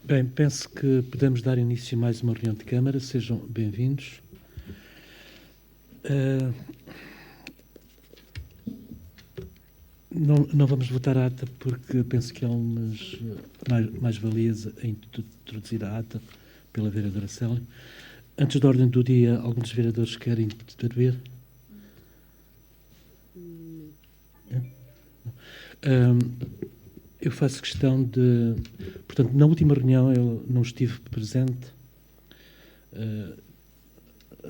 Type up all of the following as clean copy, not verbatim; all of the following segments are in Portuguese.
Bem, penso que podemos dar início a mais uma reunião de Câmara. Sejam bem-vindos. Não vamos votar a ata porque penso que há umas mais-valias em introduzir a ata pela vereadora Célia. Antes da ordem do dia, alguns dos vereadores querem intervir? Eu faço questão de... Portanto, na última reunião eu não estive presente.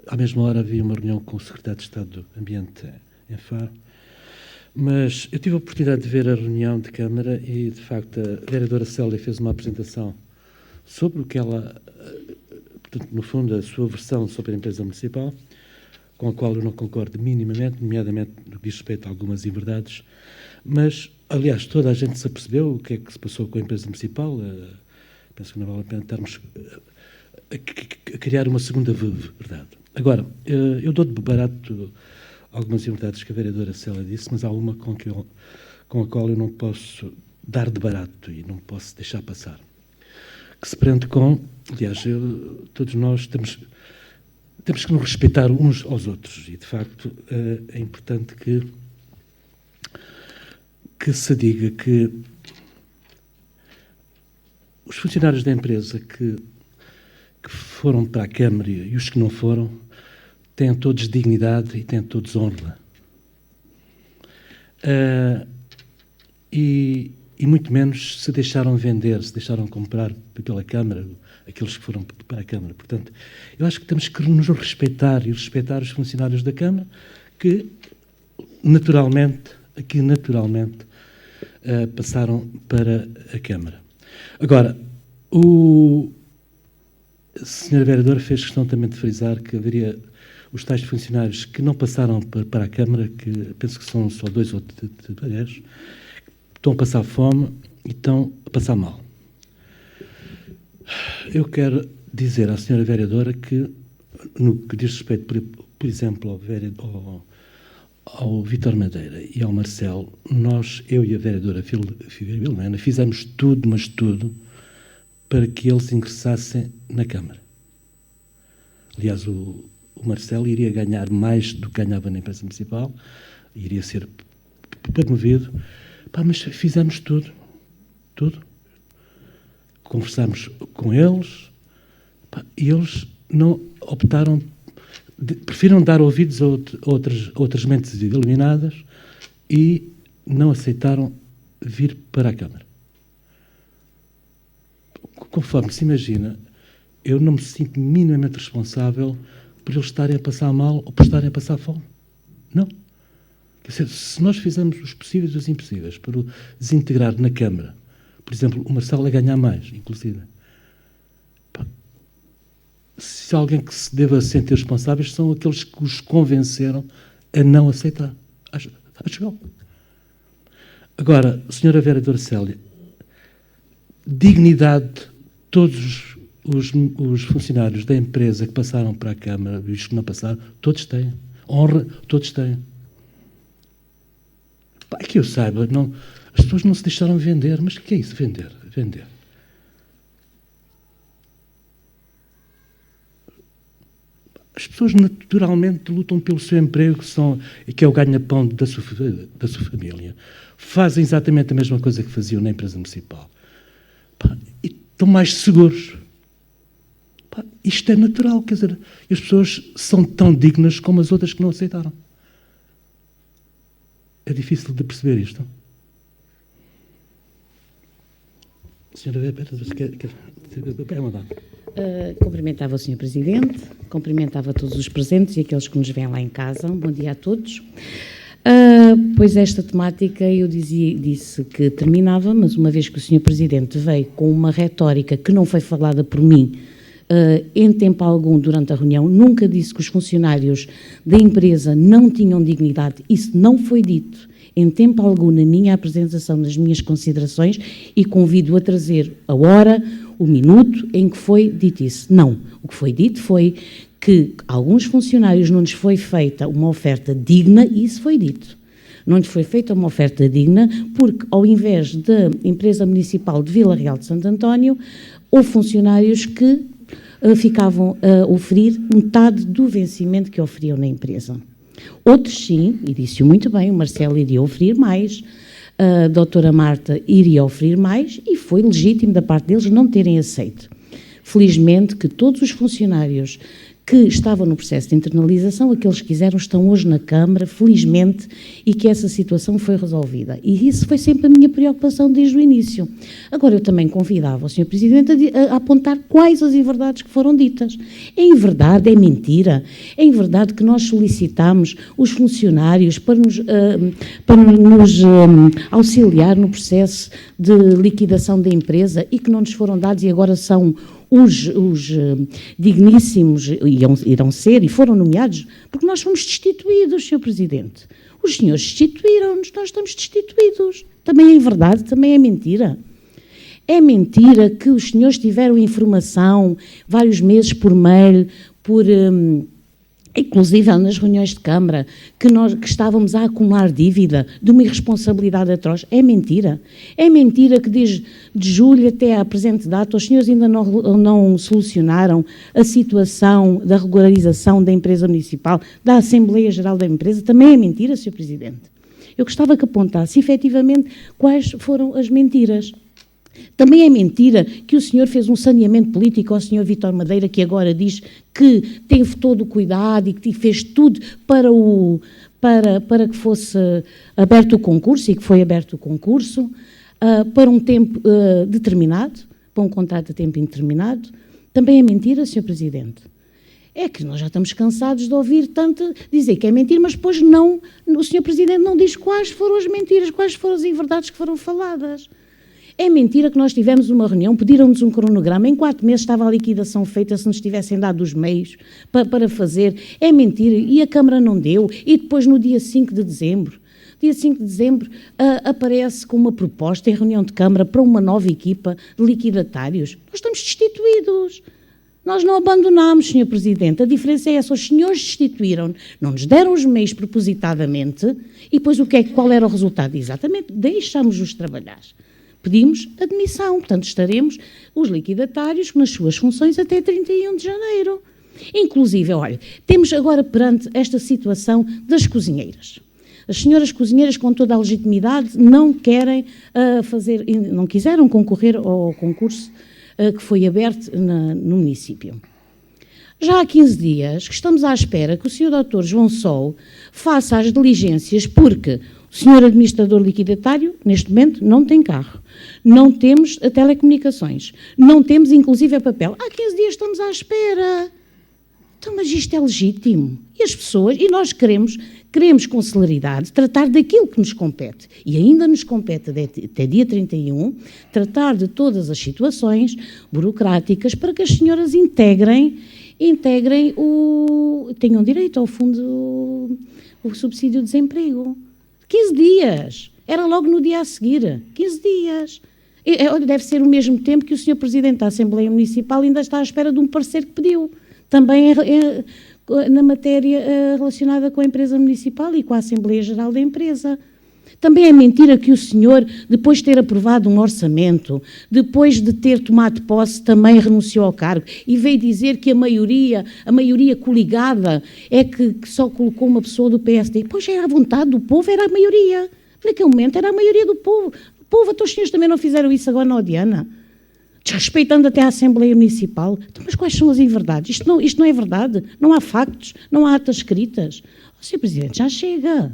À mesma hora havia uma reunião com o Secretário de Estado do Ambiente em Faro. Mas eu tive a oportunidade de ver a reunião de Câmara e, de facto, a vereadora Célia fez uma apresentação sobre o que ela... Portanto, no fundo, a sua versão sobre a empresa municipal, com a qual eu não concordo minimamente, nomeadamente no que diz respeito a algumas inverdades. Mas, aliás, toda a gente se apercebeu o que é que se passou com a empresa municipal. Penso que não vale a pena estarmos a criar uma segunda verdade. Agora, eu dou de barato algumas inverdades que a vereadora Célia disse, mas há uma com a qual eu não posso dar de barato e não posso deixar passar. Que se prende com... Aliás, todos nós temos que nos respeitar uns aos outros e, de facto, é importante que se diga que os funcionários da empresa que foram para a Câmara e os que não foram têm todos dignidade e têm todos honra. E muito menos se deixaram vender, se deixaram comprar pela Câmara, aqueles que foram para a Câmara. Portanto, eu acho que temos que nos respeitar e respeitar os funcionários da Câmara que, naturalmente, passaram para a Câmara. Agora, a senhora vereadora fez questão também de frisar que haveria os tais funcionários que não passaram para a Câmara, que penso que são só 2 ou 3, estão a passar fome e estão a passar mal. Eu quero dizer à senhora vereadora que, no que diz respeito, por exemplo, ao Vítor Madeira e ao Marcelo, eu e a vereadora Filomena fizemos tudo, mas tudo, para que eles ingressassem na Câmara. Aliás, o Marcelo iria ganhar mais do que ganhava na empresa municipal, iria ser promovido, mas fizemos tudo. Conversámos com eles, e eles não optaram, preferiram dar ouvidos a outras mentes iluminadas e não aceitaram vir para a Câmara. Conforme se imagina, eu não me sinto minimamente responsável por eles estarem a passar mal ou por estarem a passar fome. Não. Quer dizer, se nós fizermos os possíveis e os impossíveis para o desintegrar na Câmara, por exemplo, o Marcelo a ganhar mais, inclusive, se alguém que se deva sentir responsáveis são aqueles que os convenceram a não aceitar. Acho eu. Agora, senhora vereadora Célia, dignidade, todos os funcionários da empresa que passaram para a Câmara e os que não passaram, todos têm. Honra, todos têm. Que eu saiba, não, as pessoas não se deixaram vender. Mas o que é isso, vender? As pessoas naturalmente lutam pelo seu emprego, que é o ganha-pão da sua família. Fazem exatamente a mesma coisa que faziam na empresa municipal. E estão mais seguros. Isto é natural, quer dizer, as pessoas são tão dignas como as outras que não aceitaram. É difícil de perceber isto. Senhora quer mandar? Cumprimentava o Sr. Presidente, cumprimentava todos os presentes e aqueles que nos vêm lá em casa. Bom dia a todos. Pois esta temática eu disse que terminava, mas uma vez que o Sr. Presidente veio com uma retórica que não foi falada por mim em tempo algum durante a reunião, nunca disse que os funcionários da empresa não tinham dignidade, isso não foi dito em tempo algum na minha apresentação, nas minhas considerações, e convido a trazer a hora, o minuto em que foi dito isso. Não, o que foi dito foi que a alguns funcionários não lhes foi feita uma oferta digna, e isso foi dito. Não lhe foi feita uma oferta digna, porque, ao invés da empresa municipal de Vila Real de Santo António, houve funcionários que ficavam a oferir metade do vencimento que oferiam na empresa. Outros sim, e disse-o muito bem, o Marcelo iria oferir mais, a doutora Marta iria oferir mais, e foi legítimo da parte deles não terem aceito. Felizmente que todos os funcionários que estavam no processo de internalização, aqueles que quiseram, estão hoje na Câmara, felizmente, e que essa situação foi resolvida. E isso foi sempre a minha preocupação desde o início. Agora, eu também convidava o Sr. Presidente a apontar quais as inverdades que foram ditas. É inverdade, é mentira. É inverdade que nós solicitamos os funcionários para nos auxiliar no processo de liquidação da empresa e que não nos foram dados e agora são os digníssimos, irão ser e foram nomeados, porque nós fomos destituídos, Sr. Presidente. Os senhores destituíram-nos, nós estamos destituídos. Também é verdade, também é mentira. É mentira que os senhores tiveram informação vários meses por mail, inclusive nas reuniões de Câmara, que estávamos a acumular dívida de uma irresponsabilidade atroz. É mentira. É mentira que desde de julho até à presente data os senhores ainda não solucionaram a situação da regularização da empresa municipal, da Assembleia Geral da empresa. Também é mentira, Sr. Presidente. Eu gostava que apontasse efetivamente quais foram as mentiras. Também é mentira que o senhor fez um saneamento político ao senhor Vítor Madeira, que agora diz que teve todo o cuidado e que fez tudo para que fosse aberto o concurso, e que foi aberto o concurso, para um tempo determinado, para um contrato de tempo indeterminado. Também é mentira, Sr. Presidente. É que nós já estamos cansados de ouvir tanto dizer que é mentira, mas depois não, o Sr. Presidente não diz quais foram as mentiras, quais foram as inverdades que foram faladas. É mentira que nós tivemos uma reunião, pediram-nos um cronograma, em 4 meses estava a liquidação feita se nos tivessem dado os meios para fazer. É mentira, e a Câmara não deu, e depois no dia 5 de dezembro, aparece com uma proposta em reunião de Câmara para uma nova equipa de liquidatários. Nós estamos destituídos. Nós não abandonámos, Sr. Presidente. A diferença é essa, os senhores destituíram, não nos deram os meios propositadamente, e depois qual era o resultado? Exatamente, deixámos-os trabalhar. Pedimos admissão, portanto estaremos os liquidatários nas suas funções até 31 de janeiro. Inclusive, olha, temos agora perante esta situação das cozinheiras. As senhoras cozinheiras, com toda a legitimidade, não quiseram concorrer ao concurso que foi aberto no município. Já há 15 dias que estamos à espera que o Sr. Dr. João Sol faça as diligências, porque o Sr. Administrador Liquidatário, neste momento, não tem carro. Não temos a telecomunicações. Não temos, inclusive, a papel. Há 15 dias estamos à espera. Então, mas isto é legítimo. E as pessoas, e nós queremos com celeridade tratar daquilo que nos compete. E ainda nos compete até dia 31, tratar de todas as situações burocráticas para que as senhoras tenham direito ao fundo, o subsídio de desemprego. 15 dias. Era logo no dia a seguir. 15 dias. Deve ser o mesmo tempo que o Sr. Presidente da Assembleia Municipal ainda está à espera de um parecer que pediu. Também na matéria relacionada com a empresa municipal e com a Assembleia Geral da empresa. Também é mentira que o senhor, depois de ter aprovado um orçamento, depois de ter tomado posse, também renunciou ao cargo e veio dizer que a maioria coligada é que só colocou uma pessoa do PSD. Pois era a vontade do povo, era a maioria. Naquele momento era a maioria do povo. Então os senhores também não fizeram isso agora na Odiana? Desrespeitando até a Assembleia Municipal. Então, mas quais são as inverdades? Isto não é verdade. Não há factos, não há atas escritas. Sr. Presidente, já chega.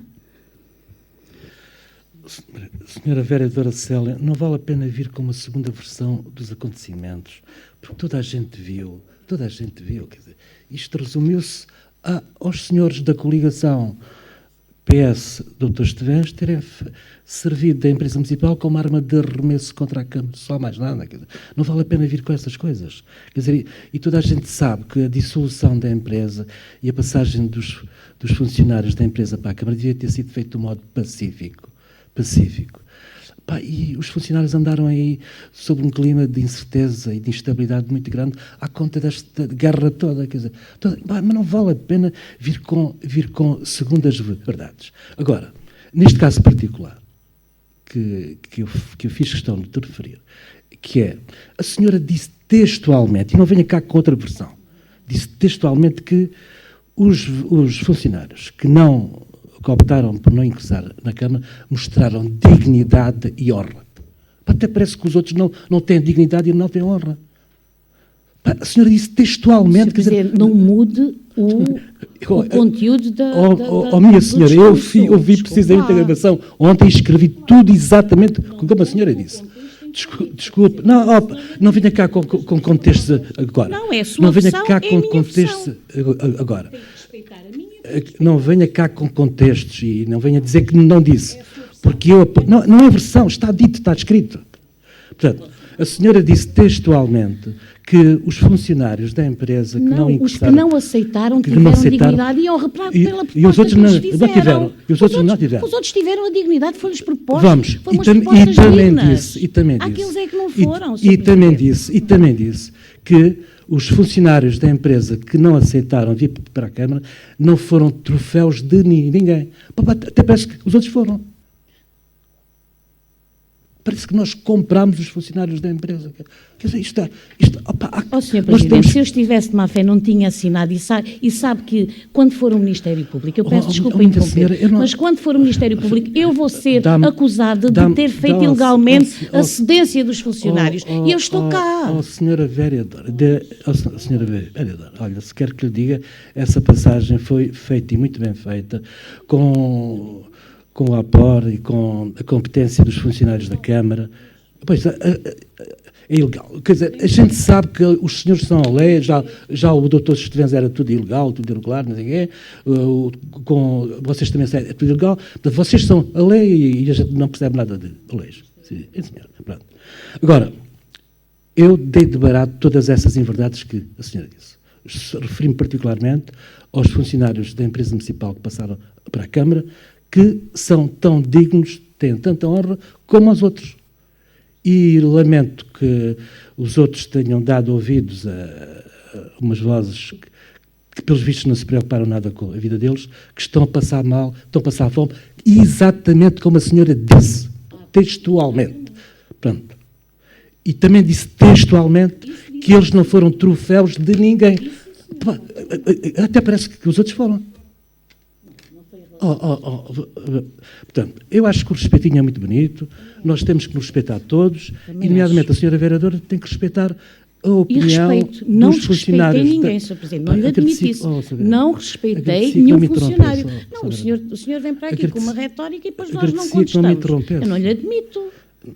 Senhora Vereadora Célia, não vale a pena vir com uma segunda versão dos acontecimentos, porque toda a gente viu, quer dizer, isto resumiu-se aos senhores da coligação PS, Dr. Esteves, terem servido da empresa municipal como arma de arremesso contra a Câmara, só mais nada, quer dizer, não vale a pena vir com essas coisas, quer dizer, e toda a gente sabe que a dissolução da empresa e a passagem dos funcionários da empresa para a Câmara devia ter sido feito de um modo pacífico. E os funcionários andaram aí sob um clima de incerteza e de instabilidade muito grande à conta desta guerra toda, quer dizer, mas não vale a pena vir com segundas verdades. Agora, Neste caso particular, que eu fiz questão de te referir, que é, a senhora disse textualmente, e não venha cá com outra versão, disse textualmente que os funcionários que optaram por não ingressar na Câmara mostraram dignidade e honra. Até parece que os outros não têm dignidade e não têm honra. A senhora disse textualmente... Quer dizer, não mude o conteúdo da minha senhora, eu ouvi precisamente a gravação ontem e escrevi tudo exatamente como a senhora disse. Desculpe, não venha cá com contextos agora. Não, é a sua não venha versão, cá é com a minha contextos versão. agora. Tem que respeitar a minha. Não venha cá com contextos e não venha dizer que não disse. Porque não é versão, está dito, está escrito. Portanto, a senhora disse textualmente que os funcionários da empresa que não ingressaram... Os que não aceitaram tiveram dignidade e honra pela proposta e os outros que eles não tiveram. E os outros não tiveram. Os outros tiveram a dignidade, foram-lhes propostas. Vamos, foram umas propostas dignas. E também disse. Aqueles é que não foram. E também disse que os funcionários da empresa que não aceitaram vir para a Câmara não foram troféus de ninguém. Até parece que os outros foram. Parece que nós comprámos os funcionários da empresa. Quer dizer, Sr. Presidente, se eu estivesse de má fé, não tinha assinado e sabe que quando for o Ministério Público, eu peço desculpa em interromper, mas quando for o Ministério Público, eu vou ser acusada de ter feito ilegalmente a cedência dos funcionários. E eu estou cá. Senhora Vereadora, olha, se quer que lhe diga, essa passagem foi feita e muito bem feita com o apoio e com a competência dos funcionários da Câmara. Pois, é ilegal. Quer dizer, a gente sabe que os senhores são a lei, já o doutor Estevens era tudo ilegal, tudo irregular, não sei o quê, vocês também sabem, é tudo ilegal, portanto, vocês são a lei e a gente não percebe nada de leis. Sim, senhor. Pronto. Agora, eu dei de barato todas essas inverdades que a senhora disse. Referi-me particularmente aos funcionários da empresa municipal que passaram para a Câmara, que são tão dignos, têm tanta honra como os outros. E lamento que os outros tenham dado ouvidos a umas vozes que, pelos vistos, não se preocuparam nada com a vida deles, que estão a passar mal, estão a passar fome, exatamente como a senhora disse, textualmente. Pronto. E também disse textualmente que eles não foram troféus de ninguém. Até parece que os outros foram. Portanto, eu acho que o respeitinho é muito bonito, nós temos que nos respeitar todos, e nomeadamente a senhora vereadora tem que respeitar a opinião dos funcionários. Não respeitei ninguém, Sr. Presidente, não lhe admito isso. Não respeitei nenhum funcionário. Não, o senhor vem para aqui com uma retórica e depois nós não contestamos. Eu não lhe admito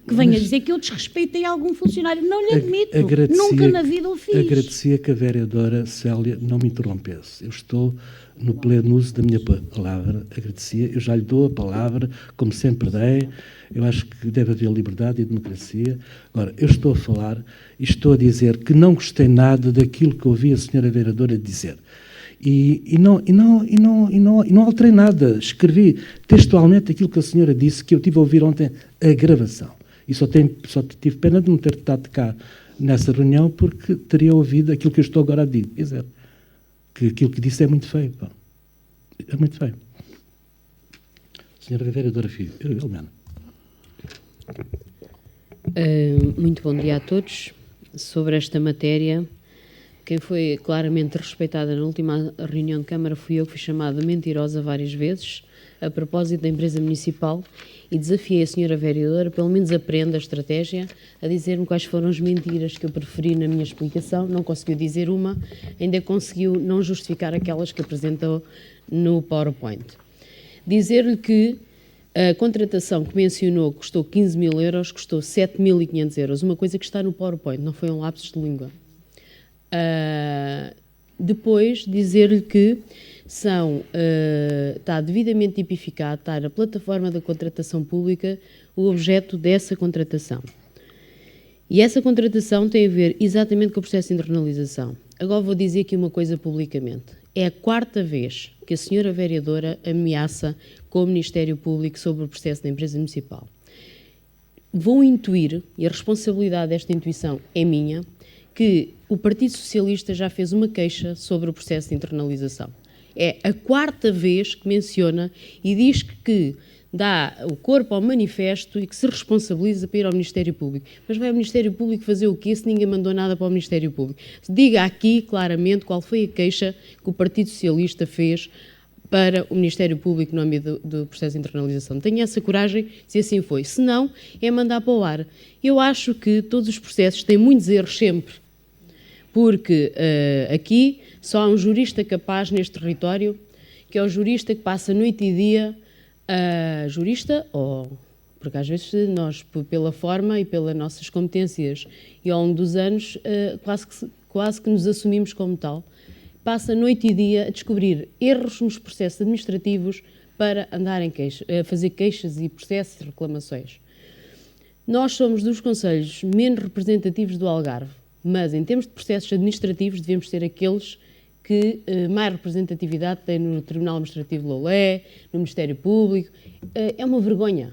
que venha dizer que eu desrespeitei algum funcionário. Não lhe admito. Nunca na vida o fiz. Agradecia que a vereadora Célia não me interrompesse. Eu estou no pleno uso da minha palavra, agradecia, eu já lhe dou a palavra, como sempre dei, eu acho que deve haver liberdade e democracia. Agora, eu estou a falar e estou a dizer que não gostei nada daquilo que ouvi a senhora vereadora dizer. E não alterei nada, escrevi textualmente aquilo que a senhora disse, que eu tive a ouvir ontem a gravação. E só tive pena de não ter estado cá nessa reunião, porque teria ouvido aquilo que eu estou agora a dizer. Que aquilo que disse é muito feio. Pá. É muito feio. Senhora vereadora Filomena. Muito bom dia a todos. Sobre esta matéria, quem foi claramente respeitada na última reunião de Câmara fui eu, que fui chamada mentirosa várias vezes, a propósito da empresa municipal, e desafiei a senhora vereadora, pelo menos aprenda a estratégia, a dizer-me quais foram as mentiras que eu preferi na minha explicação. Não conseguiu dizer uma, ainda conseguiu não justificar aquelas que apresentou no PowerPoint. Dizer-lhe que a contratação que mencionou que custou 15 mil euros, custou 7.500 euros, uma coisa que está no PowerPoint, não foi um lapsus de língua. Depois, dizer-lhe que está devidamente tipificado, está na plataforma da contratação pública, o objeto dessa contratação. E essa contratação tem a ver exatamente com o processo de internalização. Agora vou dizer aqui uma coisa publicamente. É a 4ª vez que a senhora vereadora ameaça com o Ministério Público sobre o processo da empresa municipal. Vou intuir, e a responsabilidade desta intuição é minha, que o Partido Socialista já fez uma queixa sobre o processo de internalização. É a 4ª vez que menciona e diz que dá o corpo ao manifesto e que se responsabiliza para ir ao Ministério Público. Mas vai ao Ministério Público fazer o quê se ninguém mandou nada para o Ministério Público? Diga aqui claramente qual foi a queixa que o Partido Socialista fez para o Ministério Público no âmbito do processo de internalização. Tenha essa coragem, se assim foi. Se não, é mandar para o ar. Eu acho que todos os processos têm muitos erros sempre, porque aqui só há um jurista capaz neste território, que é o jurista que passa noite e dia, jurista, porque às vezes nós, pela forma e pelas nossas competências e ao longo dos anos, quase que nos assumimos como tal, passa noite e dia a descobrir erros nos processos administrativos para andar a fazer queixas e processos de reclamações. Nós somos dos concelhos menos representativos do Algarve, mas em termos de processos administrativos devemos ser aqueles que mais representatividade têm no Tribunal Administrativo de Loulé, no Ministério Público. É uma vergonha.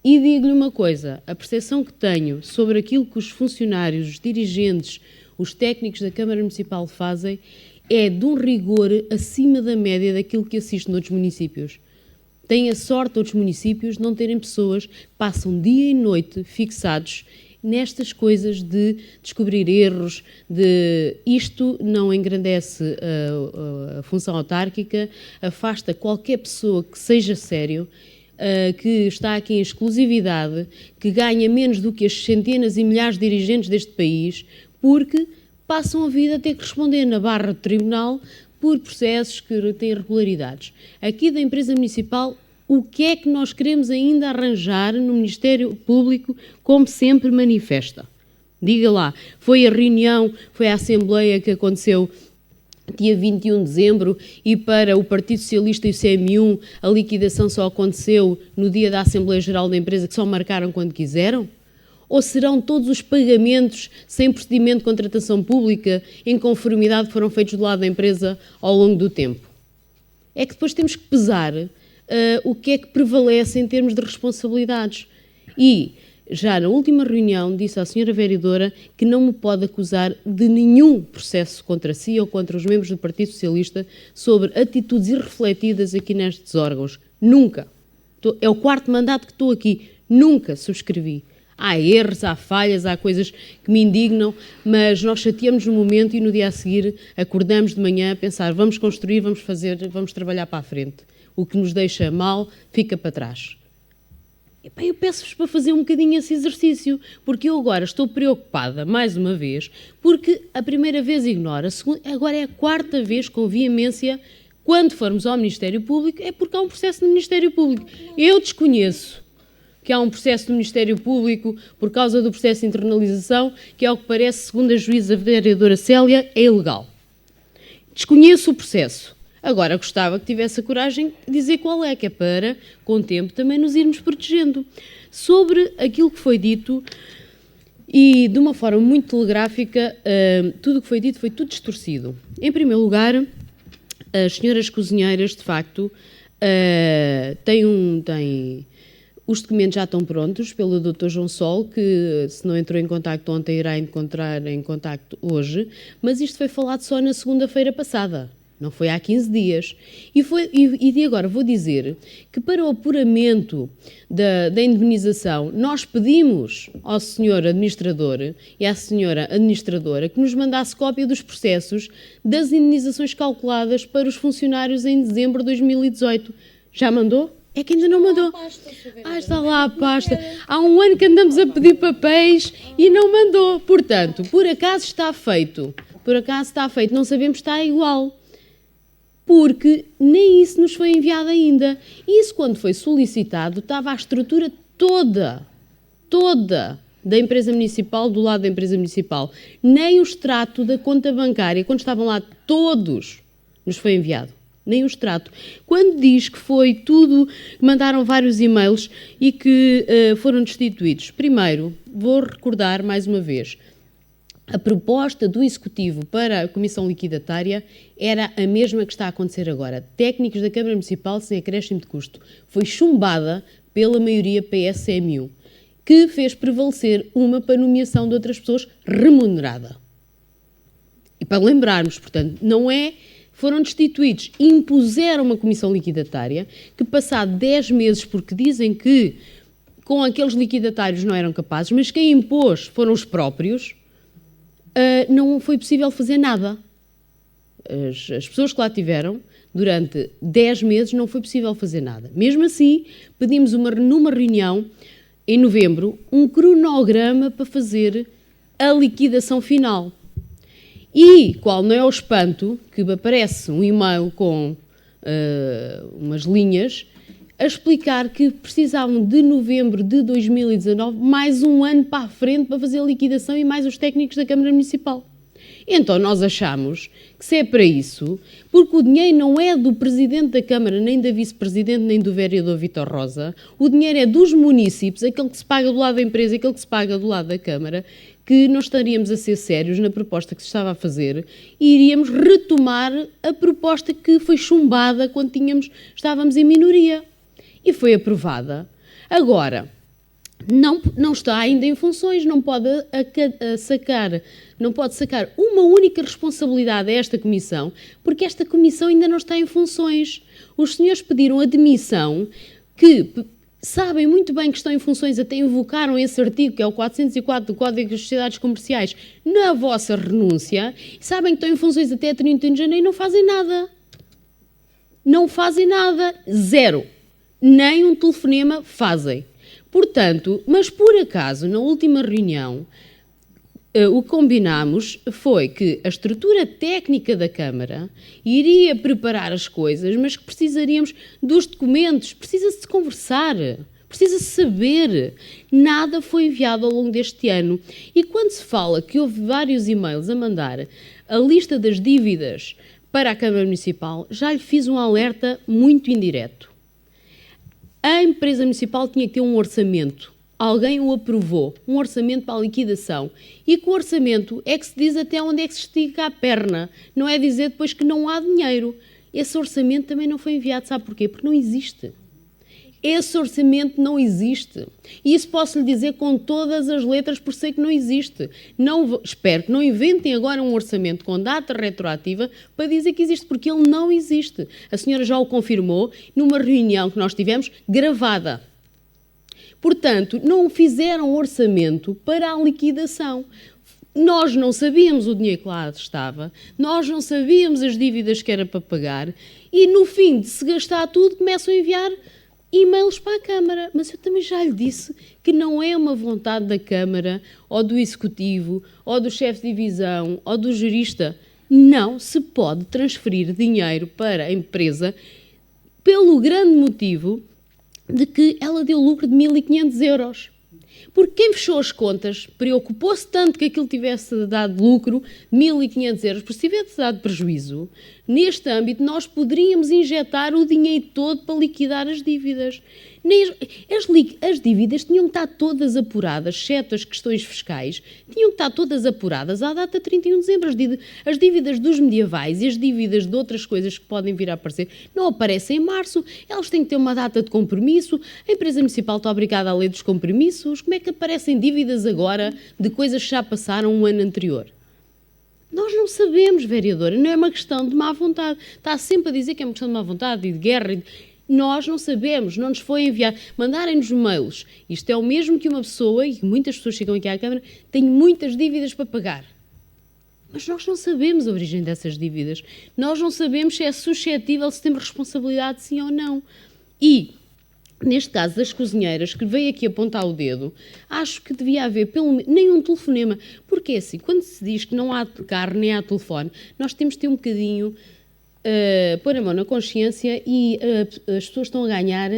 E digo-lhe uma coisa, a percepção que tenho sobre aquilo que os funcionários, os dirigentes, os técnicos da Câmara Municipal fazem é de um rigor acima da média daquilo que assisto noutros municípios. Têm a sorte outros municípios de não terem pessoas que passam dia e noite fixados nestas coisas de descobrir erros, isto não engrandece a função autárquica, afasta qualquer pessoa que seja sério, que está aqui em exclusividade, que ganha menos do que as centenas e milhares de dirigentes deste país, porque passam a vida a ter que responder na barra do tribunal por processos que têm irregularidades. Aqui da empresa municipal, o que é que nós queremos ainda arranjar no Ministério Público, como sempre manifesta? Diga lá, foi a Assembleia que aconteceu dia 21 de dezembro e para o Partido Socialista e o CMU a liquidação só aconteceu no dia da Assembleia Geral da empresa, que só marcaram quando quiseram? Ou serão todos os pagamentos sem procedimento de contratação pública em conformidade que foram feitos do lado da empresa ao longo do tempo? É que depois temos que pesar o que é que prevalece em termos de responsabilidades. E, já na última reunião, disse à senhora vereadora que não me pode acusar de nenhum processo contra si ou contra os membros do Partido Socialista sobre atitudes irrefletidas aqui nestes órgãos. Nunca. É o 4º mandato que estou aqui. Nunca subscrevi. Há erros, há falhas, há coisas que me indignam, mas nós chateamos no momento e no dia a seguir acordamos de manhã a pensar vamos construir, vamos fazer, vamos trabalhar para a frente. O que nos deixa mal fica para trás. Eu peço-vos para fazer um bocadinho esse exercício, porque eu agora estou preocupada, mais uma vez, porque a primeira vez ignora, agora é a 4ª vez com veemência, quando formos ao Ministério Público, é porque há um processo no Ministério Público. Eu desconheço que há um processo no Ministério Público por causa do processo de internalização, que é o que parece, segundo a juíza vereadora Célia, é ilegal. Desconheço o processo. Agora gostava que tivesse a coragem de dizer qual é, que é para, com o tempo, também nos irmos protegendo. Sobre aquilo que foi dito, e de uma forma muito telegráfica, tudo o que foi dito foi tudo distorcido. Em primeiro lugar, as senhoras cozinheiras, de facto, os documentos já estão prontos pelo Dr. João Sol, que se não entrou em contacto ontem, irá encontrar em contacto hoje, mas isto foi falado só na segunda-feira passada. Não foi há 15 dias. E de agora vou dizer que para o apuramento da indemnização nós pedimos ao senhor administrador e à senhora administradora que nos mandasse cópia dos processos das indemnizações calculadas para os funcionários em dezembro de 2018. Já mandou? É que ainda não mandou. Está lá a pasta. Há um ano que andamos a pedir papéis e não mandou. Portanto, por acaso está feito. Não sabemos se está igual. Porque nem isso nos foi enviado ainda. E isso, quando foi solicitado, estava a estrutura toda da empresa municipal, do lado da empresa municipal. Nem o extrato da conta bancária, quando estavam lá todos, nos foi enviado. Nem o extrato. Quando diz que foi tudo, mandaram vários e-mails e que foram destituídos. Primeiro, vou recordar mais uma vez, a proposta do Executivo para a Comissão Liquidatária era a mesma que está a acontecer agora. Técnicos da Câmara Municipal sem acréscimo de custo. Foi chumbada pela maioria PS-CMU, que fez prevalecer uma para nomeação de outras pessoas remunerada. E para lembrarmos, portanto, não é foram destituídos, impuseram uma comissão liquidatária que, passado 10 meses, porque dizem que com aqueles liquidatários não eram capazes, mas quem impôs foram os próprios, não foi possível fazer nada. As pessoas que lá tiveram, durante 10 meses, não foi possível fazer nada. Mesmo assim, pedimos numa reunião, em novembro, um cronograma para fazer a liquidação final. E qual não é o espanto que aparece um e-mail com umas linhas a explicar que precisavam de novembro de 2019 mais um ano para a frente para fazer a liquidação e mais os técnicos da Câmara Municipal. Então nós achamos que se é para isso, porque o dinheiro não é do Presidente da Câmara, nem da Vice-Presidente, nem do vereador Vítor Rosa, o dinheiro é dos municípios, aquele que se paga do lado da empresa e aquele que se paga do lado da Câmara, que não estaríamos a ser sérios na proposta que se estava a fazer e iríamos retomar a proposta que foi chumbada quando estávamos em minoria. E foi aprovada. Agora, não está ainda em funções, não pode sacar uma única responsabilidade a esta comissão, porque esta comissão ainda não está em funções. Os senhores pediram admissão, que sabem muito bem que estão em funções, até invocaram esse artigo, que é o 404 do Código das Sociedades Comerciais, na vossa renúncia, e sabem que estão em funções até 31 de janeiro e não fazem nada. Não fazem nada. Zero. Nem um telefonema fazem. Portanto, mas por acaso, na última reunião, o que combinámos foi que a estrutura técnica da Câmara iria preparar as coisas, mas que precisaríamos dos documentos, precisa-se de conversar, precisa-se saber. Nada foi enviado ao longo deste ano. E quando se fala que houve vários e-mails a mandar a lista das dívidas para a Câmara Municipal, já lhe fiz um alerta muito indireto. A empresa municipal tinha que ter um orçamento. Alguém o aprovou, um orçamento para a liquidação. E com o orçamento é que se diz até onde é que se estica a perna. Não é dizer depois que não há dinheiro. Esse orçamento também não foi enviado. Sabe porquê? Porque não existe. Esse orçamento não existe. E isso posso lhe dizer com todas as letras, por sei que não existe. Espero que não inventem agora um orçamento com data retroativa para dizer que existe, porque ele não existe. A senhora já o confirmou numa reunião que nós tivemos, gravada. Portanto, não fizeram orçamento para a liquidação. Nós não sabíamos o dinheiro que lá estava, nós não sabíamos as dívidas que era para pagar e, no fim de se gastar tudo, começam a enviar e-mails para a Câmara. Mas eu também já lhe disse que não é uma vontade da Câmara, ou do Executivo, ou do chefe de divisão, ou do jurista. Não se pode transferir dinheiro para a empresa pelo grande motivo de que ela deu lucro de 1.500 euros. Porque quem fechou as contas preocupou-se tanto que aquilo tivesse dado lucro de 1.500 euros, porque se tivesse dado prejuízo, neste âmbito nós poderíamos injetar o dinheiro todo para liquidar as dívidas. As dívidas tinham que estar todas apuradas, exceto as questões fiscais, tinham que estar todas apuradas à data de 31 de dezembro. As dívidas dos medievais e as dívidas de outras coisas que podem vir a aparecer não aparecem em março, elas têm que ter uma data de compromisso, a empresa municipal está obrigada a ler dos compromissos. Como é que aparecem dívidas agora de coisas que já passaram um ano anterior? Nós não sabemos, vereadora, não é uma questão de má vontade. Está sempre a dizer que é uma questão de má vontade e de guerra. Nós não sabemos, não nos foi enviado. Mandarem-nos mails. Isto é o mesmo que uma pessoa, e muitas pessoas chegam aqui à Câmara, tem muitas dívidas para pagar. Mas nós não sabemos a origem dessas dívidas. Nós não sabemos se é suscetível, se temos responsabilidade, sim ou não. E, neste caso das cozinheiras, que veio aqui apontar o dedo, acho que devia haver pelo menos nenhum telefonema. Porque é assim, quando se diz que não há carne nem há telefone, nós temos de ter um bocadinho... pôr a mão na consciência e as pessoas estão a ganhar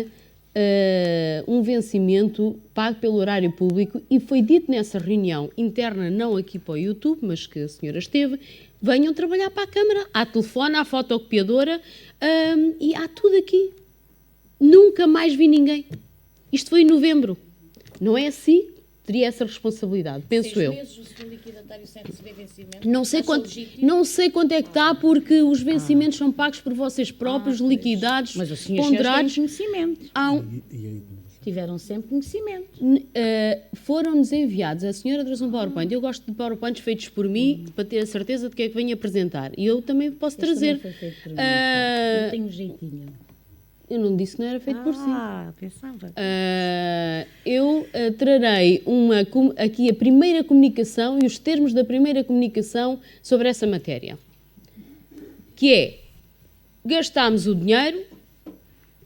um vencimento pago pelo horário público e foi dito nessa reunião interna, não aqui para o YouTube, mas que a senhora esteve, venham trabalhar para a Câmara, há telefone, há fotocopiadora e há tudo aqui. Nunca mais vi ninguém. Isto foi em novembro. Não é assim? Teria essa responsabilidade, penso eu. 6 meses o senhor liquidatário sem receber vencimento. Não sei quanto é que está, porque os vencimentos são pagos por vocês próprios, liquidados, mas o senhor ponderados. tem conhecimento. Tiveram sempre conhecimento. Foram-nos enviados, a senhora trouxe um PowerPoint, eu gosto de PowerPoints feitos por mim, para ter a certeza de que é que venho apresentar, e eu também posso trazer. Também foi feito por mim, eu tenho um jeitinho. Eu não disse que não era feito por si. Pensava. Eu trarei aqui a primeira comunicação e os termos da primeira comunicação sobre essa matéria, que é, gastámos o dinheiro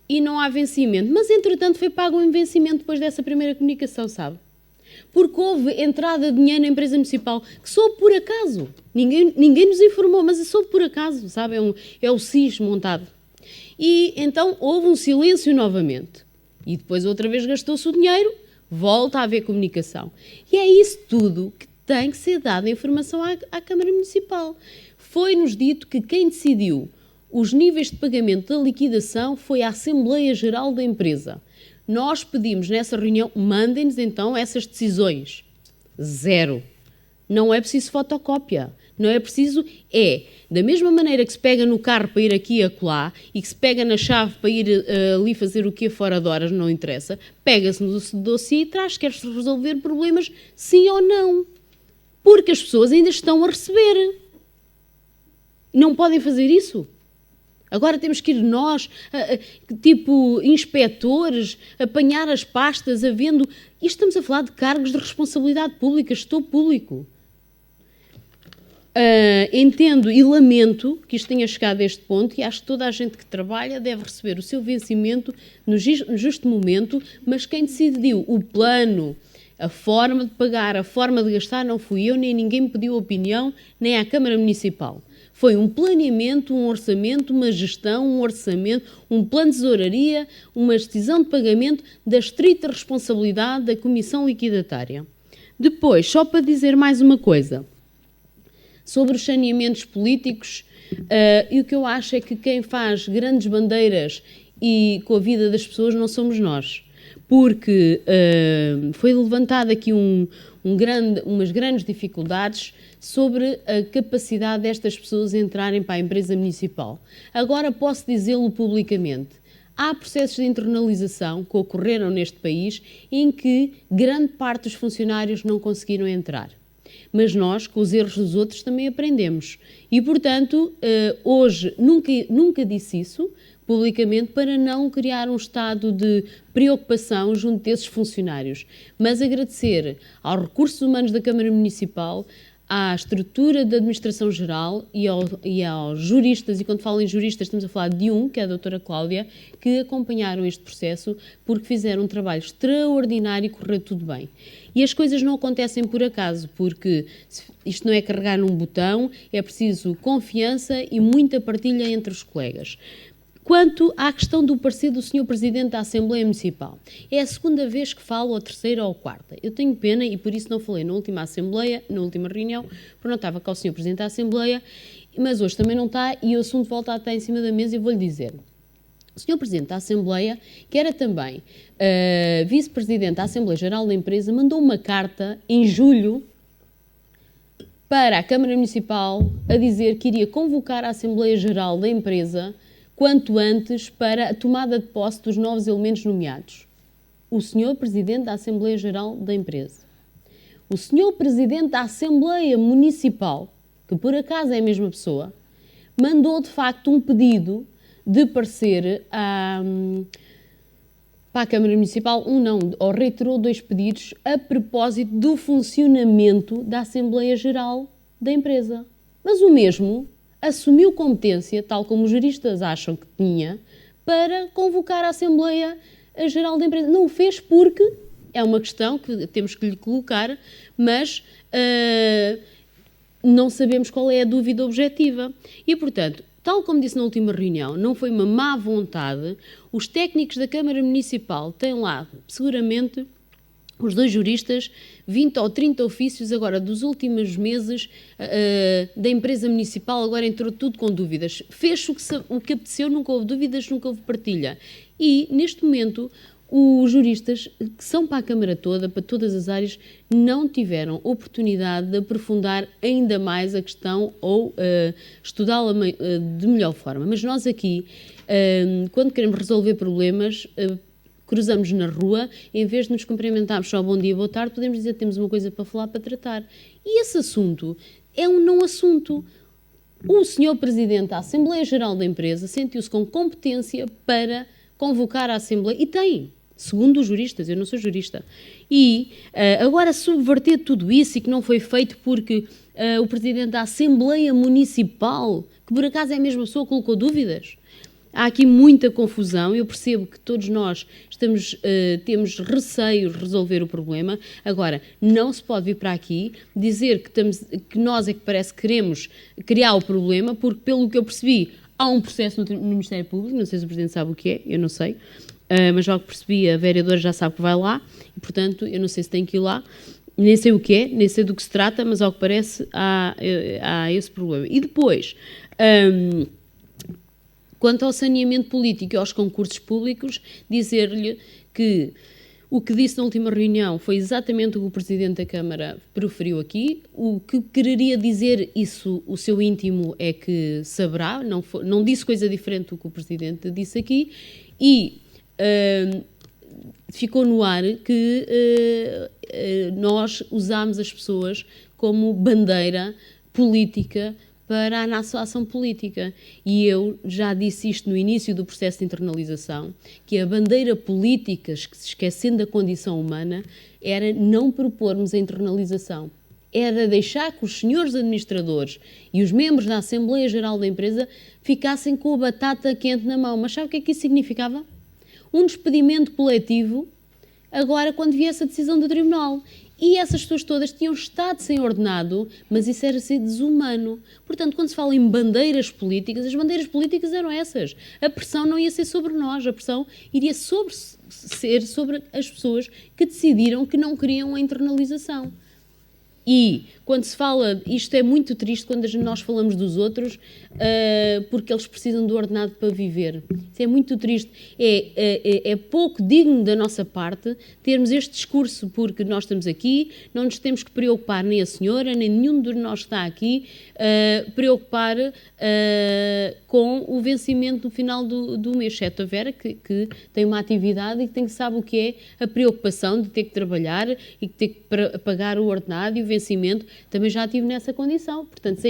e não há vencimento. Mas, entretanto, foi pago um vencimento depois dessa primeira comunicação, sabe? Porque houve entrada de dinheiro na empresa municipal, que soube por acaso. Ninguém nos informou, mas soube por acaso, sabe? É o SIS montado. E, então, houve um silêncio novamente. E depois, outra vez, gastou-se o dinheiro, volta a haver comunicação. E é isso tudo que tem que ser dada a informação à Câmara Municipal. Foi-nos dito que quem decidiu os níveis de pagamento da liquidação foi a Assembleia Geral da empresa. Nós pedimos nessa reunião, mandem-nos então essas decisões. 0. Não é preciso fotocópia. Não é preciso, da mesma maneira que se pega no carro para ir aqui e acolá e que se pega na chave para ir ali fazer o quê fora de horas, não interessa, pega-se no dossiê e traz, quer-se resolver problemas, sim ou não. Porque as pessoas ainda estão a receber. Não podem fazer isso. Agora temos que ir nós, tipo inspectores, apanhar as pastas, havendo... E estamos a falar de cargos de responsabilidade pública, estou público. Entendo e lamento que isto tenha chegado a este ponto e acho que toda a gente que trabalha deve receber o seu vencimento no justo momento, mas quem decidiu o plano, a forma de pagar, a forma de gastar, não fui eu, nem ninguém me pediu opinião, nem à Câmara Municipal. Foi um planeamento, um orçamento, uma gestão, um orçamento, um plano de tesouraria, uma decisão de pagamento da estrita responsabilidade da Comissão Liquidatária. Depois, só para dizer mais uma coisa, sobre os saneamentos políticos, e o que eu acho é que quem faz grandes bandeiras e com a vida das pessoas não somos nós. Porque foi levantada aqui umas grandes dificuldades sobre a capacidade destas pessoas entrarem para a empresa municipal. Agora posso dizê-lo publicamente. Há processos de internalização que ocorreram neste país em que grande parte dos funcionários não conseguiram entrar. Mas nós, com os erros dos outros, também aprendemos. E, portanto, hoje nunca disse isso publicamente para não criar um estado de preocupação junto desses funcionários. Mas agradecer aos recursos humanos da Câmara Municipal, à estrutura da Administração Geral e aos juristas, e quando falo em juristas estamos a falar de que é a doutora Cláudia, que acompanharam este processo porque fizeram um trabalho extraordinário e correu tudo bem. E as coisas não acontecem por acaso, porque isto não é carregar num botão, é preciso confiança e muita partilha entre os colegas. Quanto à questão do parecer do Sr. Presidente da Assembleia Municipal, é a segunda vez que falo, ou a terceira ou a quarta. Eu tenho pena e por isso não falei na última Assembleia, na última reunião, porque não estava cá o Sr. Presidente da Assembleia, mas hoje também não está e o assunto volta a estar em cima da mesa e vou-lhe dizer. O Sr. Presidente da Assembleia, que era também Vice-Presidente da Assembleia Geral da empresa, mandou uma carta em julho para a Câmara Municipal a dizer que iria convocar a Assembleia Geral da empresa quanto antes para a tomada de posse dos novos elementos nomeados. O Sr. Presidente da Assembleia Geral da empresa. O Sr. Presidente da Assembleia Municipal, que por acaso é a mesma pessoa, mandou de facto um pedido de parecer para a Câmara Municipal, ou reiterou 2 pedidos a propósito do funcionamento da Assembleia Geral da empresa. Mas o mesmo assumiu competência, tal como os juristas acham que tinha, para convocar a Assembleia Geral da empresa. Não o fez porque é uma questão que temos que lhe colocar, mas não sabemos qual é a dúvida objetiva. E, portanto, tal como disse na última reunião, não foi uma má vontade, os técnicos da Câmara Municipal têm lá, seguramente, os 2 juristas, 20 ou 30 ofícios agora dos últimos meses da empresa municipal, agora entrou tudo com dúvidas. Fez o que apeteceu, nunca houve dúvidas, nunca houve partilha. E, neste momento, os juristas, que são para a Câmara toda, para todas as áreas, não tiveram oportunidade de aprofundar ainda mais a questão ou estudá-la de melhor forma. Mas nós aqui, quando queremos resolver problemas, cruzamos na rua, em vez de nos cumprimentarmos só bom dia, boa tarde, podemos dizer que temos uma coisa para falar, para tratar. E esse assunto é um não assunto. O senhor Presidente da Assembleia Geral da empresa sentiu-se com competência para convocar a Assembleia, e tem, segundo os juristas, eu não sou jurista, e agora subverter tudo isso e que não foi feito porque o Presidente da Assembleia Municipal, que por acaso é a mesma pessoa, colocou dúvidas. Há aqui muita confusão, eu percebo que todos nós temos receio de resolver o problema. Agora, não se pode vir para aqui dizer que nós é que parece que queremos criar o problema, porque pelo que eu percebi, há um processo no Ministério Público, não sei se o Presidente sabe o que é, eu não sei, mas ao que percebi a vereadora já sabe que vai lá, e portanto eu não sei se tem que ir lá, nem sei o que é, nem sei do que se trata, mas ao que parece há esse problema. E depois... quanto ao saneamento político e aos concursos públicos, dizer-lhe que o que disse na última reunião foi exatamente o que o Presidente da Câmara proferiu aqui. O que quereria dizer isso, o seu íntimo é que saberá, não disse coisa diferente do que o Presidente disse aqui, e ficou no ar que nós usámos as pessoas como bandeira política para a nossa ação política. E eu já disse isto no início do processo de internalização, que a bandeira política, esquecendo da condição humana, era não propormos a internalização. Era deixar que os senhores administradores e os membros da Assembleia Geral da empresa ficassem com a batata quente na mão. Mas sabe o que é que isso significava? Um despedimento coletivo, agora quando viesse a decisão do tribunal. E essas pessoas todas tinham estado sem ordenado, mas isso era ser desumano. Portanto, quando se fala em bandeiras políticas, as bandeiras políticas eram essas. A pressão não ia ser sobre nós, a pressão iria ser sobre as pessoas que decidiram que não queriam a internalização. E quando se fala, isto é muito triste quando nós falamos dos outros, porque eles precisam do ordenado para viver. Isso é muito triste. É pouco digno da nossa parte termos este discurso, porque nós estamos aqui, não nos temos que preocupar, nem a senhora, nem nenhum de nós que está aqui, preocupar com o vencimento no final do mês, exceto a Vera, que tem uma atividade e que sabe o que é a preocupação de ter que trabalhar e de ter que pagar o ordenado e o vencimento. Também já estive nessa condição. Portanto,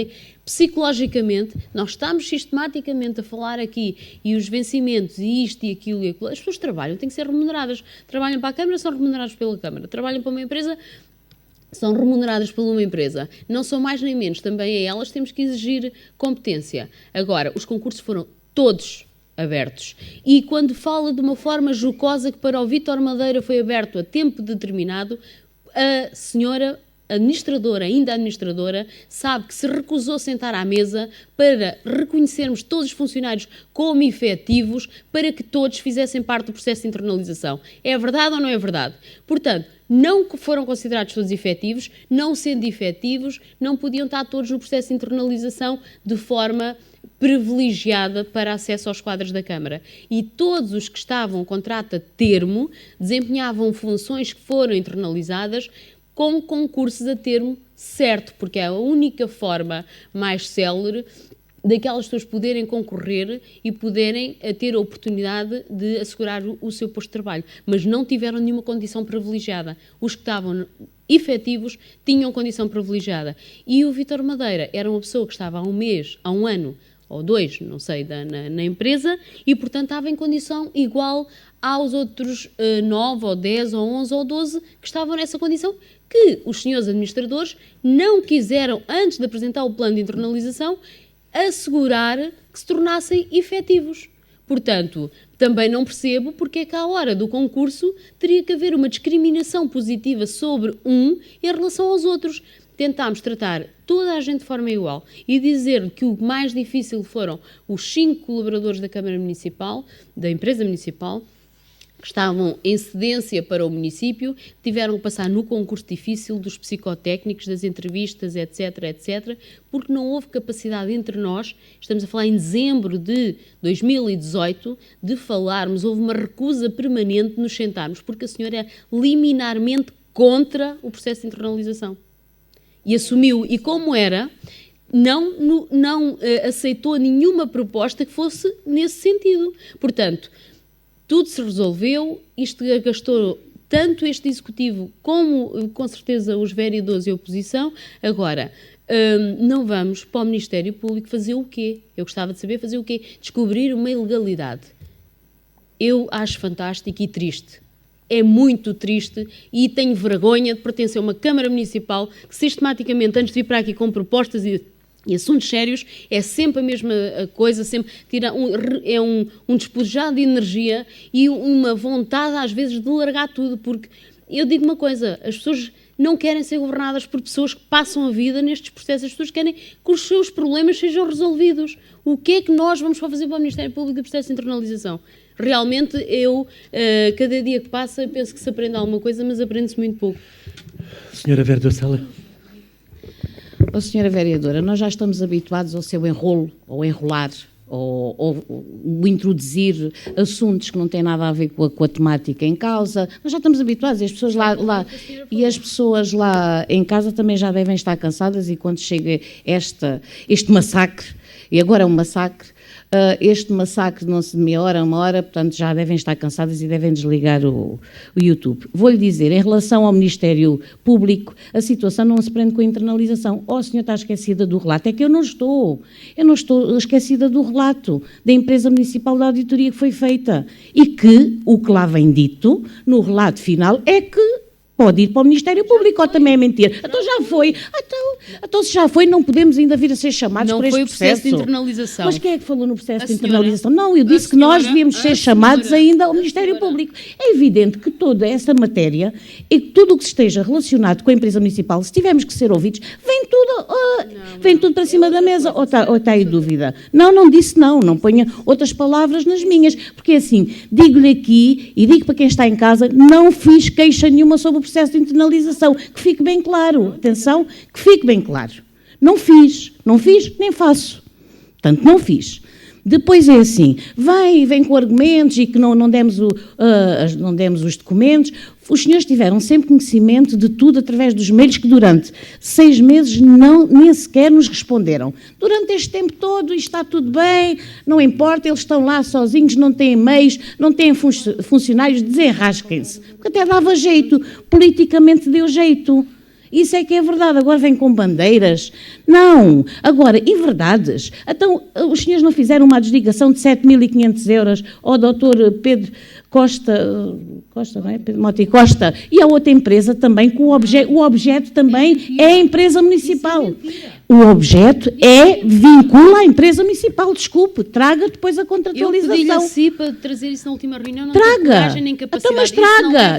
psicologicamente, nós estamos sistematicamente a falar aqui e os vencimentos e isto e aquilo e aquilo. As pessoas trabalham, têm que ser remuneradas. Trabalham para a Câmara, são remuneradas pela Câmara. Trabalham para uma empresa, são remuneradas por uma empresa. Não são mais nem menos. Também a elas temos que exigir competência. Agora, os concursos foram todos abertos. E quando fala de uma forma jocosa que para o Vítor Madeira foi aberto a tempo determinado, a senhora administradora, ainda administradora, sabe que se recusou a sentar à mesa para reconhecermos todos os funcionários como efetivos, para que todos fizessem parte do processo de internalização. É verdade ou não é verdade? Portanto, não foram considerados todos efetivos, não sendo efetivos, não podiam estar todos no processo de internalização de forma privilegiada para acesso aos quadros da Câmara. E todos os que estavam contrato a termo desempenhavam funções que foram internalizadas com concursos a termo certo, porque é a única forma mais célere daquelas pessoas poderem concorrer e poderem ter a oportunidade de assegurar o seu posto de trabalho. Mas não tiveram nenhuma condição privilegiada. Os que estavam efetivos tinham condição privilegiada. E o Vítor Madeira era uma pessoa que estava há um mês, há um ano, ou 2, não sei, na empresa, e portanto estava em condição igual aos outros 9, ou 10, ou 11, ou 12 que estavam nessa condição, que os senhores administradores não quiseram, antes de apresentar o plano de internalização, assegurar que se tornassem efetivos. Portanto, também não percebo porque é que à hora do concurso teria que haver uma discriminação positiva sobre um em relação aos outros. Tentámos tratar toda a gente de forma igual e dizer que o mais difícil foram os 5 colaboradores da Câmara Municipal, da empresa municipal, que estavam em cedência para o município, tiveram que passar no concurso difícil dos psicotécnicos, das entrevistas, etc., etc., porque não houve capacidade entre nós, estamos a falar em dezembro de 2018, de falarmos, houve uma recusa permanente de nos sentarmos, porque a senhora é liminarmente contra o processo de internalização. E assumiu, e como era, não aceitou nenhuma proposta que fosse nesse sentido. Portanto, tudo se resolveu, isto gastou tanto este Executivo como, com certeza, os vereadores e a oposição. Agora, não vamos para o Ministério Público fazer o quê? Eu gostava de saber fazer o quê? Descobrir uma ilegalidade. Eu acho fantástico e triste. É muito triste e tenho vergonha de pertencer a uma Câmara Municipal que sistematicamente, antes de vir para aqui com propostas e assuntos sérios, é sempre a mesma coisa, sempre é um despojar de energia e uma vontade às vezes de largar tudo, porque eu digo uma coisa, as pessoas não querem ser governadas por pessoas que passam a vida nestes processos, as pessoas querem que os seus problemas sejam resolvidos. O que é que nós vamos fazer para o Ministério Público do processo de internalização? Realmente, eu, cada dia que passa, penso que se aprende alguma coisa, mas aprende-se muito pouco. Senhora Vereadora Célia. Oh, senhora vereadora, nós já estamos habituados ao seu enrolo, ou enrolar, ou introduzir assuntos que não têm nada a ver com a temática em causa. Nós já estamos habituados e as pessoas lá em casa também já devem estar cansadas, e quando chega este massacre, e agora é um massacre, este massacre não se de meia hora a uma hora, portanto já devem estar cansadas e devem desligar o YouTube. Vou-lhe dizer, em relação ao Ministério Público, a situação não se prende com a internalização. Oh, a senhora está esquecida do relato. É que eu não estou esquecida do relato da empresa municipal da auditoria que foi feita, e que o que lá vem dito no relato final é que pode ir para o Ministério Público, ou também é mentira. Então já foi. Então se já foi, não podemos ainda vir a ser chamados por este processo. Não foi o processo de internalização. Mas quem é que falou no processo de internalização? Não, eu disse que nós devíamos ser chamados ainda ao Ministério Público. É evidente que toda essa matéria e tudo o que esteja relacionado com a empresa municipal, se tivermos que ser ouvidos, vem tudo para cima da mesa. Ou está aí dúvida? Não disse não ponha outras palavras nas minhas, porque assim, digo-lhe aqui e digo para quem está em casa, não fiz queixa nenhuma sobre o processo de internalização, que fique bem claro, atenção, que fique bem claro. Não fiz, nem faço. Portanto, não fiz. Depois é assim, vem com argumentos e que não demos os documentos. Os senhores tiveram sempre conhecimento de tudo através dos meios que durante 6 meses nem sequer nos responderam. Durante este tempo todo está tudo bem, não importa, eles estão lá sozinhos, não têm meios, não têm funcionários, desenrasquem-se. Porque até dava jeito, politicamente deu jeito. Isso é que é verdade. Agora vem com bandeiras. Não. Agora, inverdades. Então, os senhores não fizeram uma adjudicação de 7.500 euros ao doutor Pedro Costa, não é? Pedro Mota e Costa, e a outra empresa também, com o objeto também é a empresa municipal. O objeto vincula a empresa municipal. Desculpe, traga depois a contratualização. Eu pedi-lhe assim para trazer isso na última reunião, não traga. tem coragem nem capacidade. Então, mas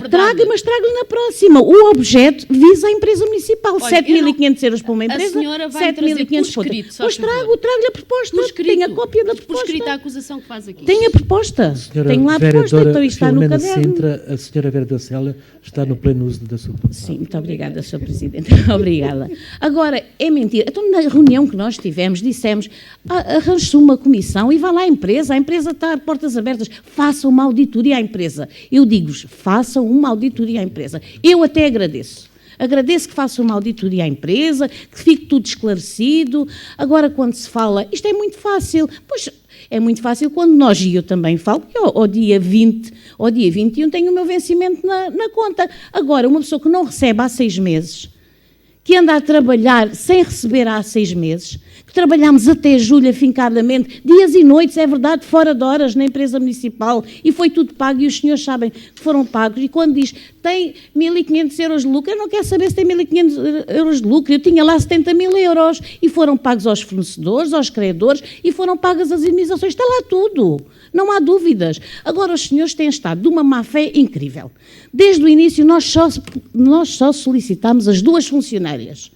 traga, mas traga-lhe na próxima. O objeto visa a empresa municipal. 7.500 euros para uma empresa, 7.500 para outra. Pois trago-lhe a proposta. Tenho a cópia da proposta. Por escrito a acusação que faz aqui. Tenho a proposta. Tenho lá a proposta, então está no caderno. Sintra, a senhora Vereadora Célia está no pleno uso da sua palavra. Sim, muito obrigada, Sr. Presidente. Obrigada. Agora, é mentira. Então, na reunião que nós tivemos, dissemos, arranje-se uma comissão e vá lá à empresa. A empresa está de portas abertas. Façam uma auditoria à empresa. Eu digo-vos, façam uma auditoria à empresa. Eu até agradeço. Agradeço que façam uma auditoria à empresa, que fique tudo esclarecido. Agora, quando se fala, isto é muito fácil. Pois, é muito fácil quando nós, e eu também falo, que ao dia 20, ao dia 21 tenho o meu vencimento na conta. Agora, uma pessoa que não recebe há 6 meses, que anda a trabalhar sem receber há 6 meses, que trabalhámos até julho afincadamente, dias e noites, é verdade, fora de horas na empresa municipal, e foi tudo pago, e os senhores sabem que foram pagos, e quando diz, tem 1.500 euros de lucro, eu não quero saber se tem 1.500 euros de lucro, eu tinha lá 70.000 euros, e foram pagos aos fornecedores, aos credores, e foram pagas as indenizações, está lá tudo. Não há dúvidas. Agora, os senhores têm estado de uma má-fé incrível. Desde o início, nós só solicitámos as 2 funcionárias.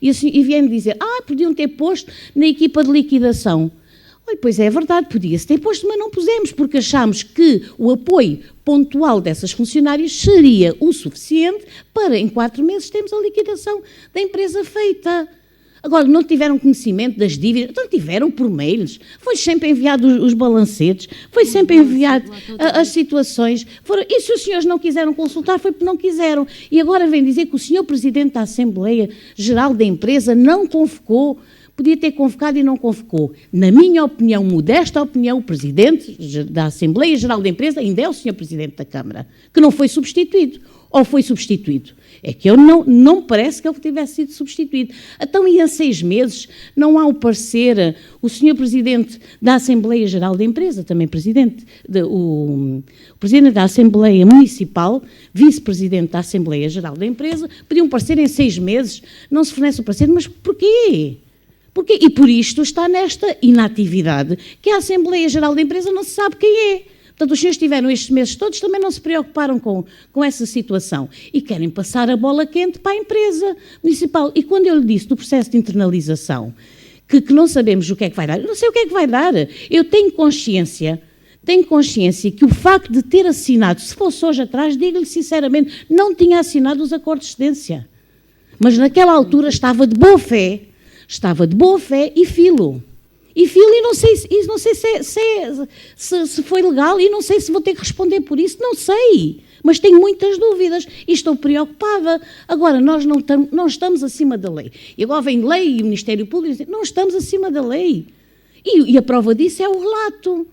E vieram dizer, podiam ter posto na equipa de liquidação. Olha, pois é verdade, podia-se ter posto, mas não pusemos, porque achámos que o apoio pontual dessas funcionárias seria o suficiente para, em 4 meses, termos a liquidação da empresa feita. Agora, não tiveram conhecimento das dívidas, então tiveram por mails, foi sempre enviado os balancetes, foi sempre enviado as situações, e se os senhores não quiseram consultar, foi porque não quiseram. E agora vem dizer que o senhor Presidente da Assembleia Geral da empresa não convocou, podia ter convocado e não convocou. Na minha opinião, modesta opinião, o Presidente da Assembleia Geral da empresa ainda é o senhor Presidente da Câmara, que não foi substituído, ou foi substituído. É que eu não me parece que ele tivesse sido substituído. Então, e há 6 meses, não há o parecer, o senhor Presidente da Assembleia Geral da empresa, também Presidente, o Presidente da Assembleia Municipal, Vice-Presidente da Assembleia Geral da empresa, pediu um parecer em 6 meses, não se fornece o parecer, mas porquê? Porquê? E por isto está nesta inatividade, que a Assembleia Geral da empresa não se sabe quem é. Portanto, os senhores tiveram estes meses todos, também não se preocuparam com essa situação e querem passar a bola quente para a empresa municipal. E quando eu lhe disse do processo de internalização, que não sabemos o que é que vai dar, eu não sei o que é que vai dar. Eu tenho consciência que o facto de ter assinado, se fosse hoje atrás, digo-lhe sinceramente, não tinha assinado os acordos de cedência. Mas naquela altura estava de boa fé e filo. E não sei se foi legal e não sei se vou ter que responder por isso, não sei. Mas tenho muitas dúvidas e estou preocupada. Agora, nós não estamos acima da lei. E agora vem lei e o Ministério Público diz, não estamos acima da lei. E a prova disso é o relato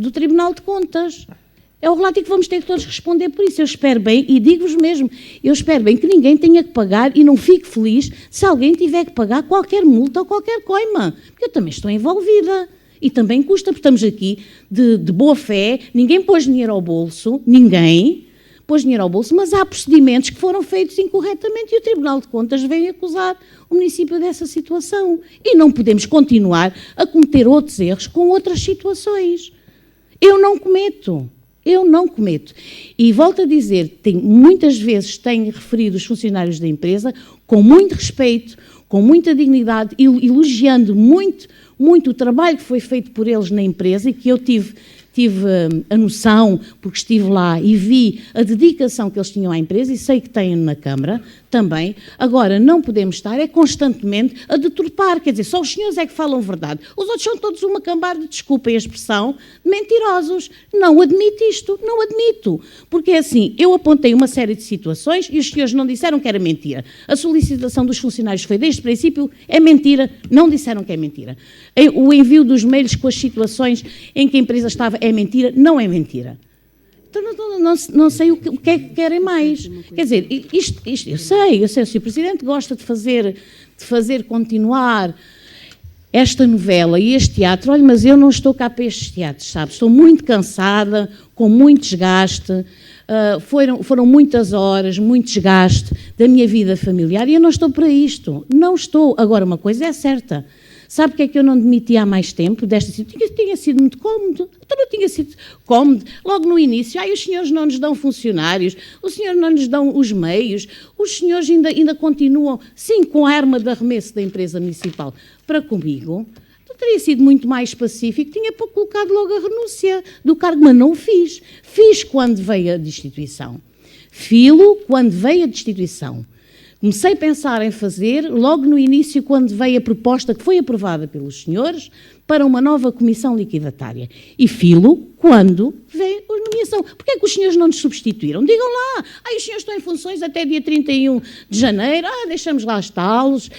do Tribunal de Contas. É o relato que vamos ter que todos responder por isso. Eu espero bem, e digo-vos mesmo, eu espero bem que ninguém tenha que pagar e não fique feliz se alguém tiver que pagar qualquer multa ou qualquer coima. Porque eu também estou envolvida. E também custa, porque estamos aqui de boa fé, ninguém pôs dinheiro ao bolso, mas há procedimentos que foram feitos incorretamente e o Tribunal de Contas veio acusar o município dessa situação. E não podemos continuar a cometer outros erros com outras situações. Eu não cometo. E volto a dizer, muitas vezes tenho referido os funcionários da empresa com muito respeito, com muita dignidade, elogiando muito o trabalho que foi feito por eles na empresa e que eu tive a noção, porque estive lá e vi a dedicação que eles tinham à empresa e sei que têm na Câmara também. Agora, não podemos estar constantemente a deturpar, quer dizer, só os senhores é que falam verdade. Os outros são todos uma cambada, desculpem a expressão, mentirosos. Não admito isto, não admito. Porque é assim, eu apontei uma série de situações e os senhores não disseram que era mentira. A solicitação dos funcionários foi desde o princípio, é mentira, não disseram que é mentira. O envio dos mails com as situações em que a empresa estava é mentira, não é mentira. Então não sei o que é que querem mais. Quer dizer, isto eu sei, o Sr. Presidente gosta de fazer continuar esta novela e este teatro. Olha, mas eu não estou cá para estes teatros, sabe? Estou muito cansada, com muito desgaste, foram muitas horas, muito desgaste da minha vida familiar e eu não estou para isto. Não estou. Agora, uma coisa é certa. Sabe porque é que eu não demiti há mais tempo desta situação? Tinha sido muito cómodo. Então não tinha sido cómodo. Logo no início, os senhores não nos dão funcionários, os senhores não nos dão os meios, os senhores ainda continuam, sim, com a arma de arremesso da empresa municipal para comigo. Então teria sido muito mais pacífico, tinha colocado logo a renúncia do cargo, mas não o fiz. Fiz quando veio a destituição. Filo quando veio a destituição. Comecei a pensar em fazer, logo no início, quando veio a proposta que foi aprovada pelos senhores, para uma nova comissão liquidatária. E filo quando veio a nomeação. Porquê é que os senhores não nos substituíram? Digam lá, os senhores estão em funções até dia 31 de janeiro, deixamos lá está-los.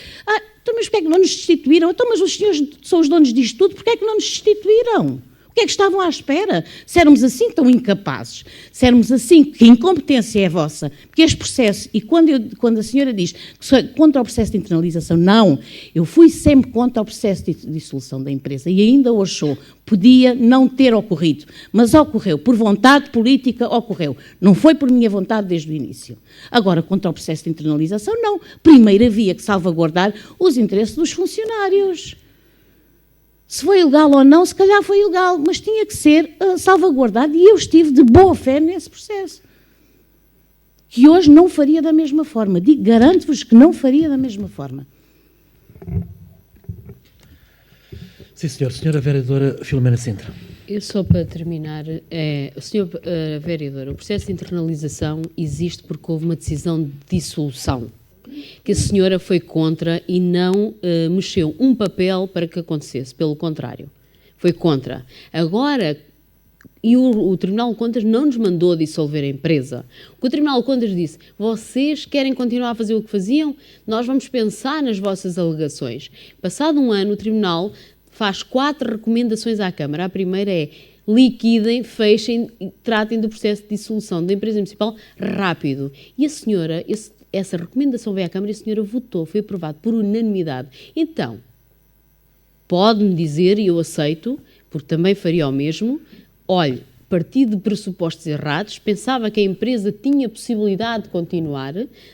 Então, mas porquê é que não nos destituíram? Então, mas os senhores são os donos disto tudo, porquê é que não nos destituíram? O que é que estavam à espera? Se éramos assim tão incapazes, se éramos assim, que a incompetência é vossa, porque este processo, e quando a senhora diz que sou contra o processo de internalização, não, eu fui sempre contra o processo de dissolução da empresa e ainda hoje sou. Podia não ter ocorrido, mas ocorreu, por vontade política ocorreu. Não foi por minha vontade desde o início. Agora, contra o processo de internalização, não. Primeiro havia que salvaguardar os interesses dos funcionários. Se foi ilegal ou não, se calhar foi ilegal, mas tinha que ser salvaguardado e eu estive de boa fé nesse processo. Que hoje não faria da mesma forma. Garanto-vos que não faria da mesma forma. Sim, senhor. Senhora Vereadora Filomena Sintra. Eu só para terminar, senhor Vereador, o processo de internalização existe porque houve uma decisão de dissolução. que a senhora foi contra e não mexeu um papel para que acontecesse, pelo contrário, foi contra. Agora, e o Tribunal de Contas não nos mandou dissolver a empresa. O que o Tribunal de Contas disse, vocês querem continuar a fazer o que faziam? Nós vamos pensar nas vossas alegações. Passado um ano, o Tribunal faz 4 recomendações à Câmara. A primeira é, liquidem, fechem, tratem do processo de dissolução da empresa municipal rápido. E a senhora, essa recomendação veio à Câmara e a senhora votou, foi aprovado por unanimidade. Então, pode-me dizer, e eu aceito, porque também faria o mesmo, olhe, parti de pressupostos errados, pensava que a empresa tinha possibilidade de continuar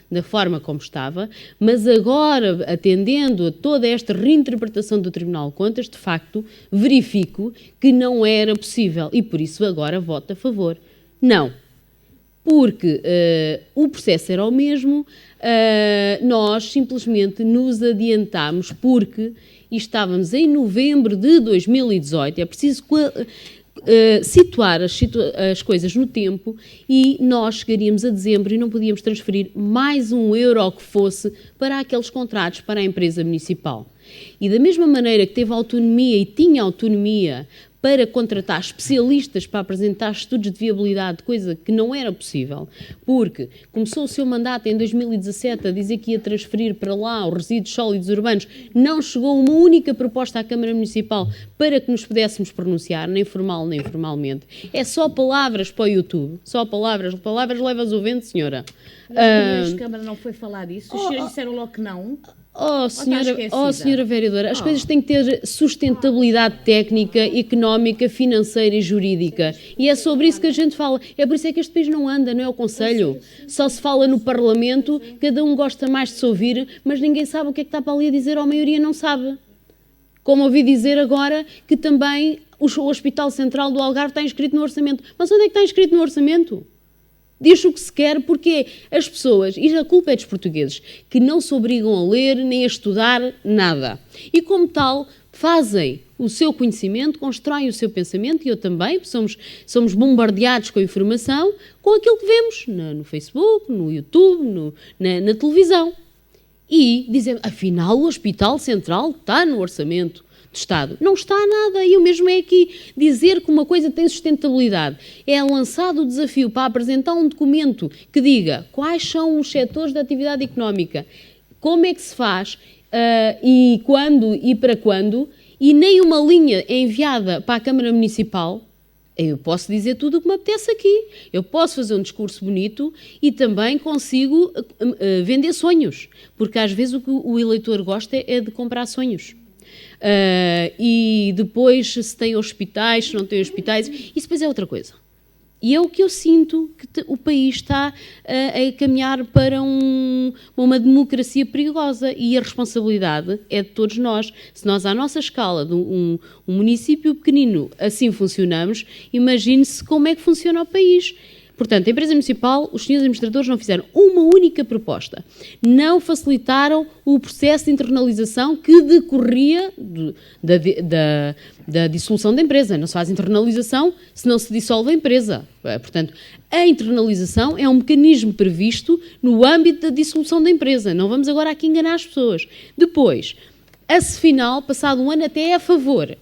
da forma como estava, mas agora, atendendo a toda esta reinterpretação do Tribunal de Contas, de facto, verifico que não era possível e, por isso, agora voto a favor. Não, porque o processo era o mesmo, nós simplesmente nos adiantámos porque estávamos em novembro de 2018, é preciso situar as coisas no tempo e nós chegaríamos a dezembro e não podíamos transferir mais €1 que fosse para aqueles contratos para a empresa municipal. E da mesma maneira que teve autonomia e tinha autonomia para contratar especialistas para apresentar estudos de viabilidade, coisa que não era possível, porque começou o seu mandato em 2017 a dizer que ia transferir para lá os resíduos sólidos urbanos, não chegou uma única proposta à Câmara Municipal para que nos pudéssemos pronunciar, nem formal nem informalmente. É só palavras para o YouTube, só palavras levas o vento, senhora. Mas a Câmara não foi falar disso, os senhores disseram logo que não. Senhora vereadora, as coisas têm que ter sustentabilidade técnica, económica, financeira e jurídica. E é sobre isso que a gente fala. É por isso é que este país não anda, não é o Conselho. Só se fala no Parlamento, cada um gosta mais de se ouvir, mas ninguém sabe o que é que está para ali a dizer, ou a maioria não sabe. Como ouvi dizer agora que também o Hospital Central do Algarve está inscrito no orçamento. Mas onde é que está inscrito no orçamento? Diz o que se quer, porque as pessoas, e a culpa é dos portugueses, que não se obrigam a ler nem a estudar nada. E como tal, fazem o seu conhecimento, constroem o seu pensamento, e eu também, somos bombardeados com a informação, com aquilo que vemos no Facebook, no YouTube, na televisão. E dizem, afinal o Hospital Central está no orçamento do Estado. Não está nada, e o mesmo é aqui dizer que uma coisa tem sustentabilidade. É lançado o desafio para apresentar um documento que diga quais são os setores da atividade económica, como é que se faz, e quando e para quando, e nem uma linha é enviada para a Câmara Municipal. Eu posso dizer tudo o que me apetece aqui. Eu posso fazer um discurso bonito e também consigo vender sonhos, porque às vezes o que o eleitor gosta é de comprar sonhos. E depois se tem hospitais, se não tem hospitais, isso depois é outra coisa. E é o que eu sinto, que o país está a caminhar para uma democracia perigosa, e a responsabilidade é de todos nós. Se nós, à nossa escala, de um município pequenino, assim funcionamos, imagine-se como é que funciona o país. Portanto, a empresa municipal, os senhores administradores não fizeram uma única proposta. Não facilitaram o processo de internalização que decorria da dissolução da empresa. Não se faz internalização se não se dissolve a empresa. Portanto, a internalização é um mecanismo previsto no âmbito da dissolução da empresa. Não vamos agora aqui enganar as pessoas. Depois, a-se final, passado um ano, até é a favor.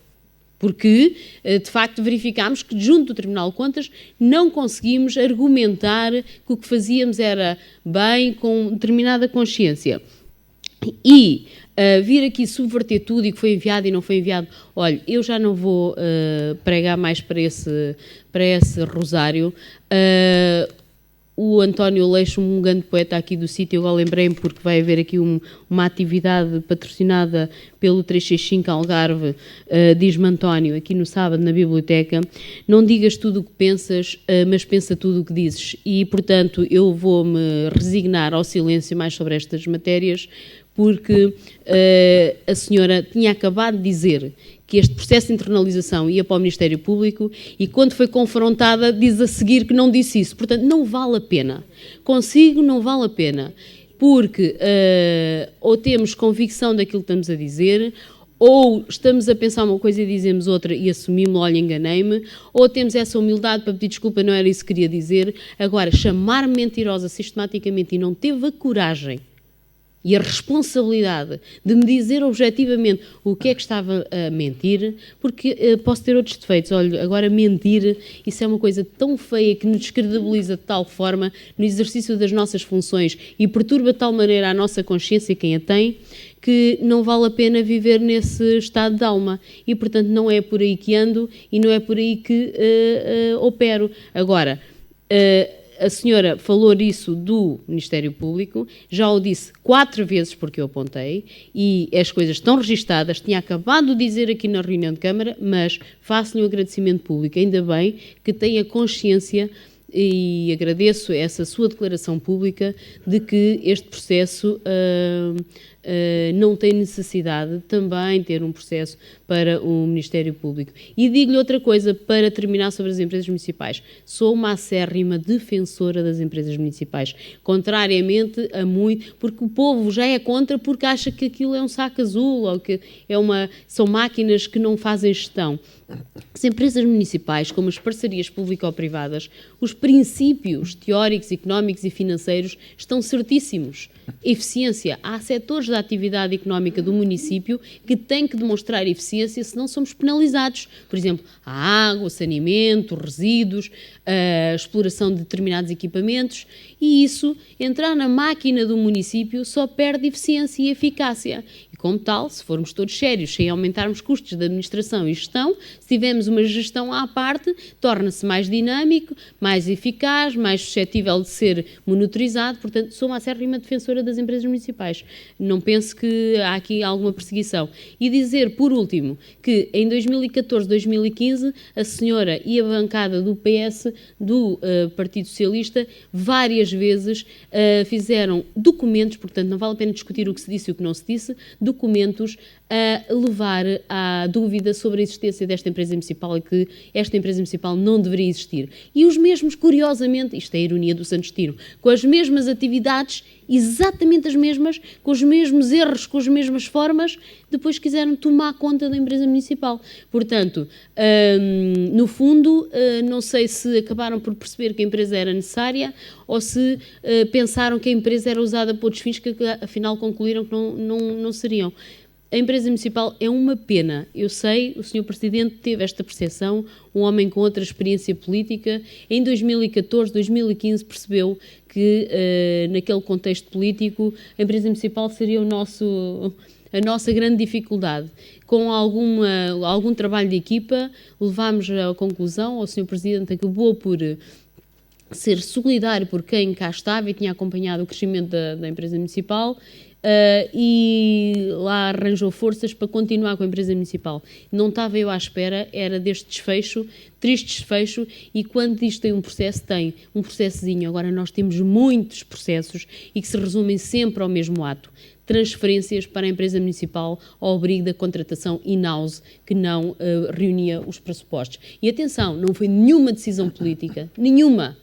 Porque, de facto, verificámos que, junto do Tribunal de Contas, não conseguimos argumentar que o que fazíamos era bem, com determinada consciência. E vir aqui subverter tudo e que foi enviado e não foi enviado, olha, eu já não vou pregar mais para esse rosário. O António Leixo, um grande poeta aqui do sítio, eu lembrei-me porque vai haver aqui uma atividade patrocinada pelo 365 Algarve, diz-me António, aqui no sábado na biblioteca, não digas tudo o que pensas, mas pensa tudo o que dizes. E, portanto, eu vou-me resignar ao silêncio mais sobre estas matérias, porque a senhora tinha acabado de dizer que este processo de internalização ia para o Ministério Público e, quando foi confrontada, diz a seguir que não disse isso. Portanto, não vale a pena. Consigo, não vale a pena. Porque ou temos convicção daquilo que estamos a dizer, ou estamos a pensar uma coisa e dizemos outra e assumimos, olha, enganei-me, ou temos essa humildade para pedir desculpa, não era isso que queria dizer. Agora, chamar-me mentirosa sistematicamente e não teve a coragem e a responsabilidade de me dizer objetivamente o que é que estava a mentir, porque posso ter outros defeitos. Olha, agora mentir, isso é uma coisa tão feia que nos descredibiliza de tal forma no exercício das nossas funções e perturba de tal maneira a nossa consciência, quem a tem, que não vale a pena viver nesse estado de alma. E, portanto, não é por aí que ando e não é por aí que opero. Agora, a senhora falou disso do Ministério Público, já o disse 4 vezes porque eu apontei, e as coisas estão registadas, tinha acabado de dizer aqui na reunião de Câmara, mas faço-lhe um agradecimento público, ainda bem que tenha consciência, e agradeço essa sua declaração pública de que este processo não tem necessidade de também ter um processo para o Ministério Público. E digo-lhe outra coisa para terminar sobre as empresas municipais. Sou uma acérrima defensora das empresas municipais, contrariamente a muito, porque o povo já é contra porque acha que aquilo é um saco azul ou que são máquinas que não fazem gestão. As empresas municipais, como as parcerias público-privadas, os princípios teóricos, económicos e financeiros estão certíssimos. Eficiência. Há setores da atividade económica do município que têm que demonstrar eficiência, senão somos penalizados. Por exemplo, a água, o saneamento, resíduos, a exploração de determinados equipamentos, e isso, entrar na máquina do município, só perde eficiência e eficácia. E como tal, se formos todos sérios, sem aumentarmos custos de administração e gestão, se tivermos uma gestão à parte, torna-se mais dinâmico, mais eficaz, mais suscetível de ser monitorizado. Portanto, sou uma acérrima defensora das empresas municipais. Não penso que há aqui alguma perseguição. E dizer, por último, que em 2014, 2015, a senhora e a bancada do PS, do Partido Socialista, várias vezes fizeram documentos, portanto, não vale a pena discutir o que se disse e o que não se disse, documentos a levar à dúvida sobre a existência desta empresa municipal e que esta empresa municipal não deveria existir. E os mesmos, curiosamente, isto é a ironia do Santo Destino, com as mesmas atividades, exatamente as mesmas, com os mesmos erros, com as mesmas formas, depois quiseram tomar conta da empresa municipal. Portanto, no fundo, não sei se acabaram por perceber que a empresa era necessária ou se pensaram que a empresa era usada para outros fins que afinal concluíram que não seriam. A empresa municipal é uma pena. Eu sei, o Sr. Presidente teve esta percepção, um homem com outra experiência política. Em 2014, 2015, percebeu que, naquele contexto político, a empresa municipal seria a nossa grande dificuldade. Com algum trabalho de equipa, levámos à conclusão, o Sr. Presidente acabou por ser solidário por quem cá estava e tinha acompanhado o crescimento da empresa municipal, e lá arranjou forças para continuar com a empresa municipal. Não estava eu à espera, era deste desfecho, triste desfecho, e quando isto tem um processozinho. Agora nós temos muitos processos e que se resumem sempre ao mesmo ato: transferências para a empresa municipal ao abrigo da contratação in-house que não reunia os pressupostos. E atenção, não foi nenhuma decisão política, de nenhuma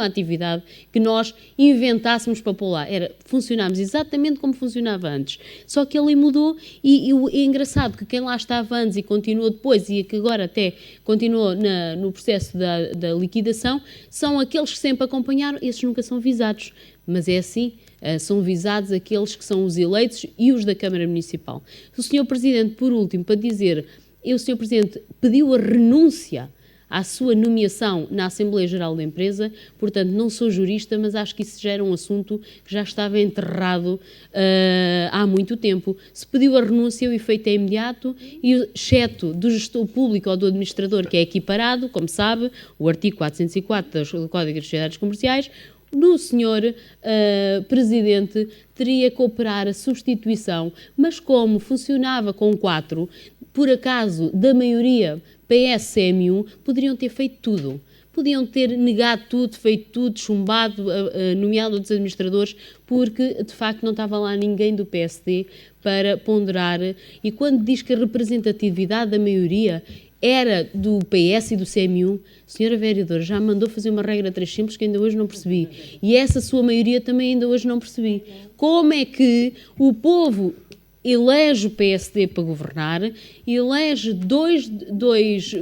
atividade que nós inventássemos para pôr lá. Funcionámos exatamente como funcionava antes. Só que ele mudou e é engraçado que quem lá estava antes e continuou depois e que agora até continuou no processo da liquidação, são aqueles que sempre acompanharam, esses nunca são visados. Mas é assim, são visados aqueles que são os eleitos e os da Câmara Municipal. O Sr. Presidente, por último, para dizer, o Sr. Presidente pediu a renúncia à sua nomeação na Assembleia Geral da empresa, portanto não sou jurista, mas acho que isso já era um assunto que já estava enterrado há muito tempo. Se pediu a renúncia, o efeito é imediato, e exceto do gestor público ou do administrador, que é equiparado, como sabe, o artigo 404 do Código das Sociedades Comerciais, no Sr. Presidente teria que operar a substituição, mas como funcionava com 4, por acaso, da maioria PS-CMU, poderiam ter feito tudo. Podiam ter negado tudo, feito tudo, chumbado, nomeado outros administradores, porque, de facto, não estava lá ninguém do PSD para ponderar. E quando diz que a representatividade da maioria era do PS e do CMU, senhora vereadora, já mandou fazer uma regra 3 simples que ainda hoje não percebi. E essa sua maioria também ainda hoje não percebi. Como é que o povo elege o PSD para governar, elege dois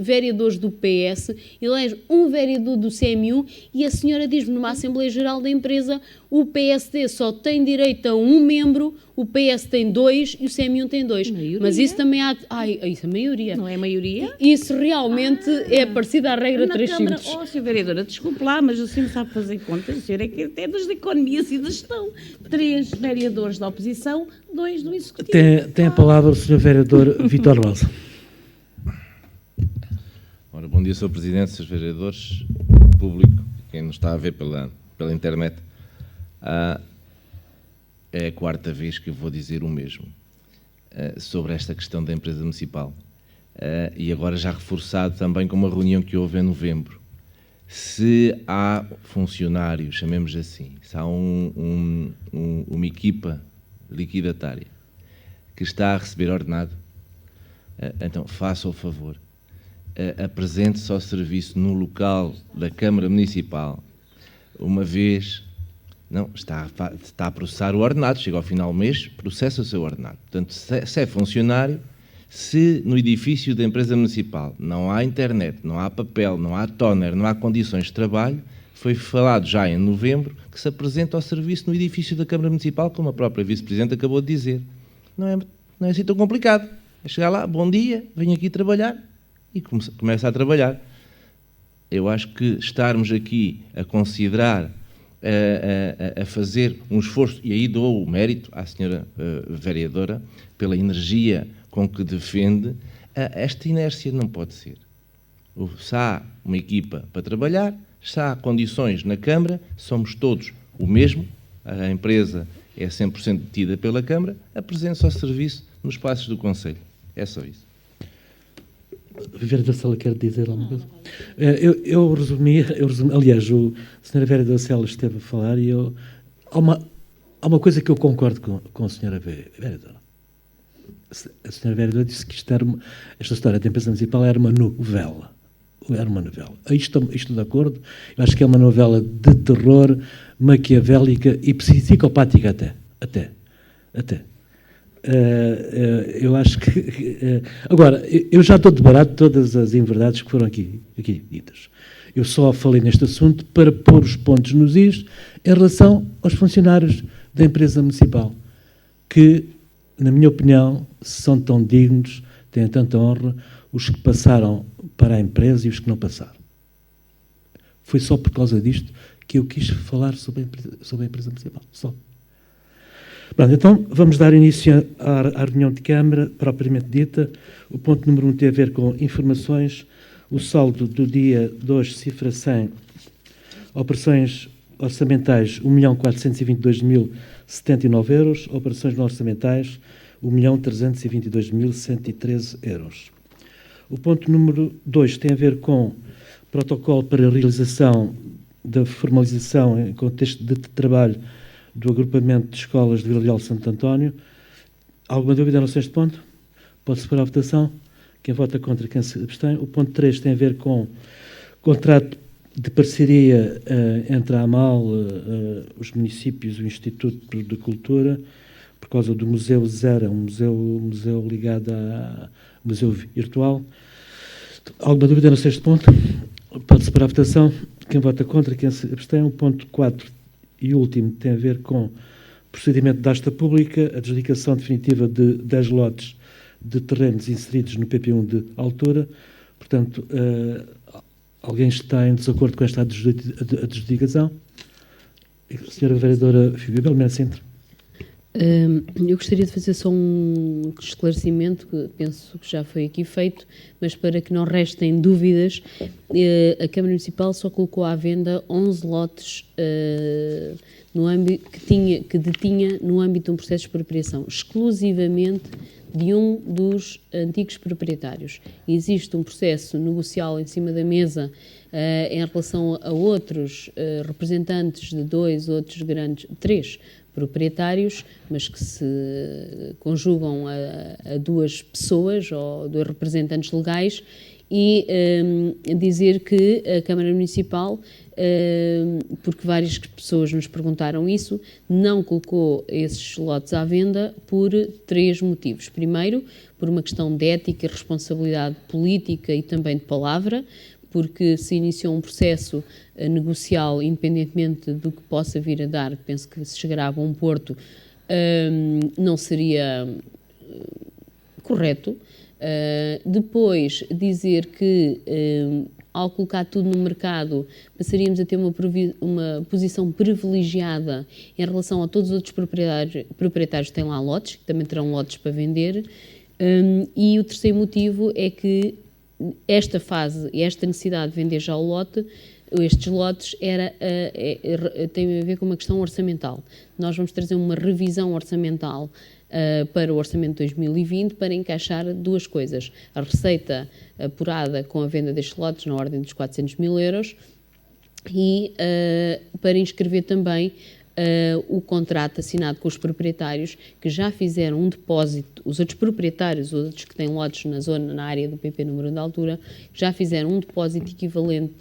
vereadores do PS, elege um vereador do CMU, e a senhora diz-me numa Assembleia Geral da empresa o PSD só tem direito a um membro, o PS tem 2 e o CM1 tem 2. Maioria. Mas isso também há... Ai, isso é maioria. Não é maioria? Isso realmente é parecido à regra Na 3 Câmara, simples. Sra. Vereadora, desculpe lá, mas o senhor sabe fazer contas, o senhor é que é dos de economias e da gestão. 3 vereadores da oposição, 2 do Executivo. Tem a palavra o Sr. Vereador Vítor Rosa. Ora, bom dia, Sr. Presidente, Srs. Vereadores, público, quem nos está a ver pela internet. É a quarta vez que eu vou dizer o mesmo sobre esta questão da empresa municipal. E agora já reforçado também com uma reunião que houve em novembro. Se há funcionários, chamemos assim, se há uma equipa liquidatária que está a receber ordenado, então faça o favor, apresente-se ao serviço no local da Câmara Municipal, uma vez... Não, está a processar o ordenado, chega ao final do mês, processa o seu ordenado. Portanto, se é funcionário, se no edifício da empresa municipal não há internet, não há papel, não há toner, não há condições de trabalho, foi falado já em novembro que se apresenta ao serviço no edifício da Câmara Municipal, como a própria Vice-Presidente acabou de dizer. Não é assim tão complicado. É chegar lá, bom dia, venho aqui trabalhar e começa a trabalhar. Eu acho que estarmos aqui a considerar a fazer um esforço, e aí dou o mérito à senhora vereadora pela energia com que defende, esta inércia não pode ser. Se há uma equipa para trabalhar, se há condições na Câmara, somos todos o mesmo, a empresa é 100% detida pela Câmara, apresente-se ao serviço nos espaços do Conselho. É só isso. Vereador Sela quer dizer alguma coisa? Eu resumi, aliás, a senhora Vereadora Sela esteve a falar e há uma coisa que eu concordo com a senhora Vereadora. A senhora Vereadora disse que esta história da empresa municipal era uma novela. Era uma novela. Estou de acordo. Eu acho que é uma novela de terror, maquiavélica e psicopática até. Eu acho que... agora, eu já estou debarado de todas as inverdades que foram aqui ditas. Eu só falei neste assunto para pôr os pontos nos is em relação aos funcionários da empresa municipal, que, na minha opinião, são tão dignos, têm tanta honra, os que passaram para a empresa e os que não passaram. Foi só por causa disto que eu quis falar sobre a empresa municipal. Só. Pronto, então vamos dar início à reunião de Câmara, propriamente dita. O ponto número 1 tem a ver com informações. O saldo do dia 2, cifra 100, operações orçamentais 1.422.079 euros, operações não orçamentais 1.322.113 euros. O ponto número 2 tem a ver com protocolo para a realização da formalização em contexto de trabalho do agrupamento de escolas de Vila Real de Santo António. Alguma dúvida em relação a este ponto? Pode-se pôr à votação. Quem vota contra, quem se abstém. O ponto 3 tem a ver com contrato de parceria entre a AMAL, os municípios e o Instituto de Cultura, por causa do Museu Zero, um museu ligado ao museu virtual. Alguma dúvida em relação a este ponto? Pode-se pôr à votação. Quem vota contra, quem se abstém. O ponto 4 e último tem a ver com procedimento de asta pública, adjudicação definitiva de 10 lotes de terrenos inseridos no PP1 de altura. Portanto, alguém está em desacordo com esta adjudicação? Senhora Vereadora Fibel Mena Sintra. Eu gostaria de fazer só um esclarecimento, que penso que já foi aqui feito, mas para que não restem dúvidas, a Câmara Municipal só colocou à venda 11 lotes que detinha no âmbito de um processo de expropriação, exclusivamente de um dos antigos proprietários. Existe um processo negocial em cima da mesa em relação a outros representantes de três proprietários, mas que se conjugam a duas pessoas ou dois representantes legais, e dizer que a Câmara Municipal, porque várias pessoas nos perguntaram isso, não colocou esses lotes à venda por 3 motivos. Primeiro, por uma questão de ética, responsabilidade política e também de palavra, porque se iniciou um processo negocial, independentemente do que possa vir a dar, penso que se chegará a bom porto, não seria correto. Depois, dizer que ao colocar tudo no mercado, passaríamos a ter uma posição privilegiada em relação a todos os outros proprietários que têm lá lotes, que também terão lotes para vender. E o terceiro motivo é que esta fase e esta necessidade de vender já o lote, estes lotes, tem a ver com uma questão orçamental. Nós vamos trazer uma revisão orçamental para o orçamento de 2020 para encaixar duas coisas. A receita apurada com a venda destes lotes na ordem dos 400 mil euros e para inscrever também o contrato assinado com os proprietários que já fizeram um depósito, os outros proprietários, os outros que têm lotes na zona, na área do PP número 1 de altura, já fizeram um depósito equivalente,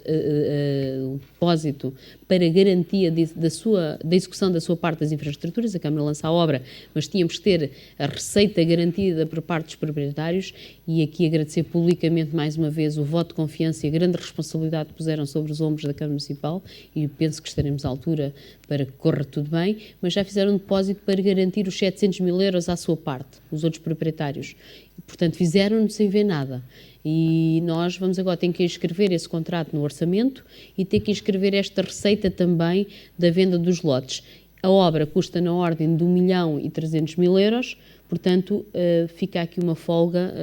um depósito para garantia da execução da sua parte das infraestruturas. A Câmara lança a obra, mas tínhamos que ter a receita garantida por parte dos proprietários, e aqui agradecer publicamente mais uma vez o voto de confiança e a grande responsabilidade que puseram sobre os ombros da Câmara Municipal, e penso que estaremos à altura para que corra tudo bem, mas já fizeram um depósito para garantir os 700 mil euros à sua parte, os outros proprietários. E, portanto, fizeram-no sem ver nada. E nós vamos agora ter que inscrever esse contrato no orçamento e ter que inscrever esta receita também da venda dos lotes. A obra custa na ordem de 1.300.000 euros, portanto, fica aqui uma folga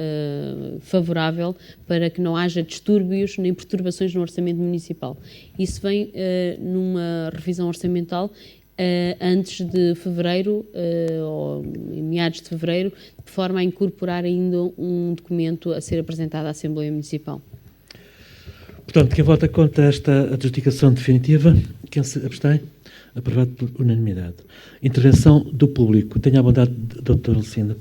favorável para que não haja distúrbios nem perturbações no orçamento municipal. Isso vem numa revisão orçamental antes de fevereiro, ou em meados de fevereiro, de forma a incorporar ainda um documento a ser apresentado à Assembleia Municipal. Portanto, quem vota contra esta adjudicação definitiva? Quem se abstém? Aprovado por unanimidade. Intervenção do público. Tenha a bondade, Dr. Lucinda.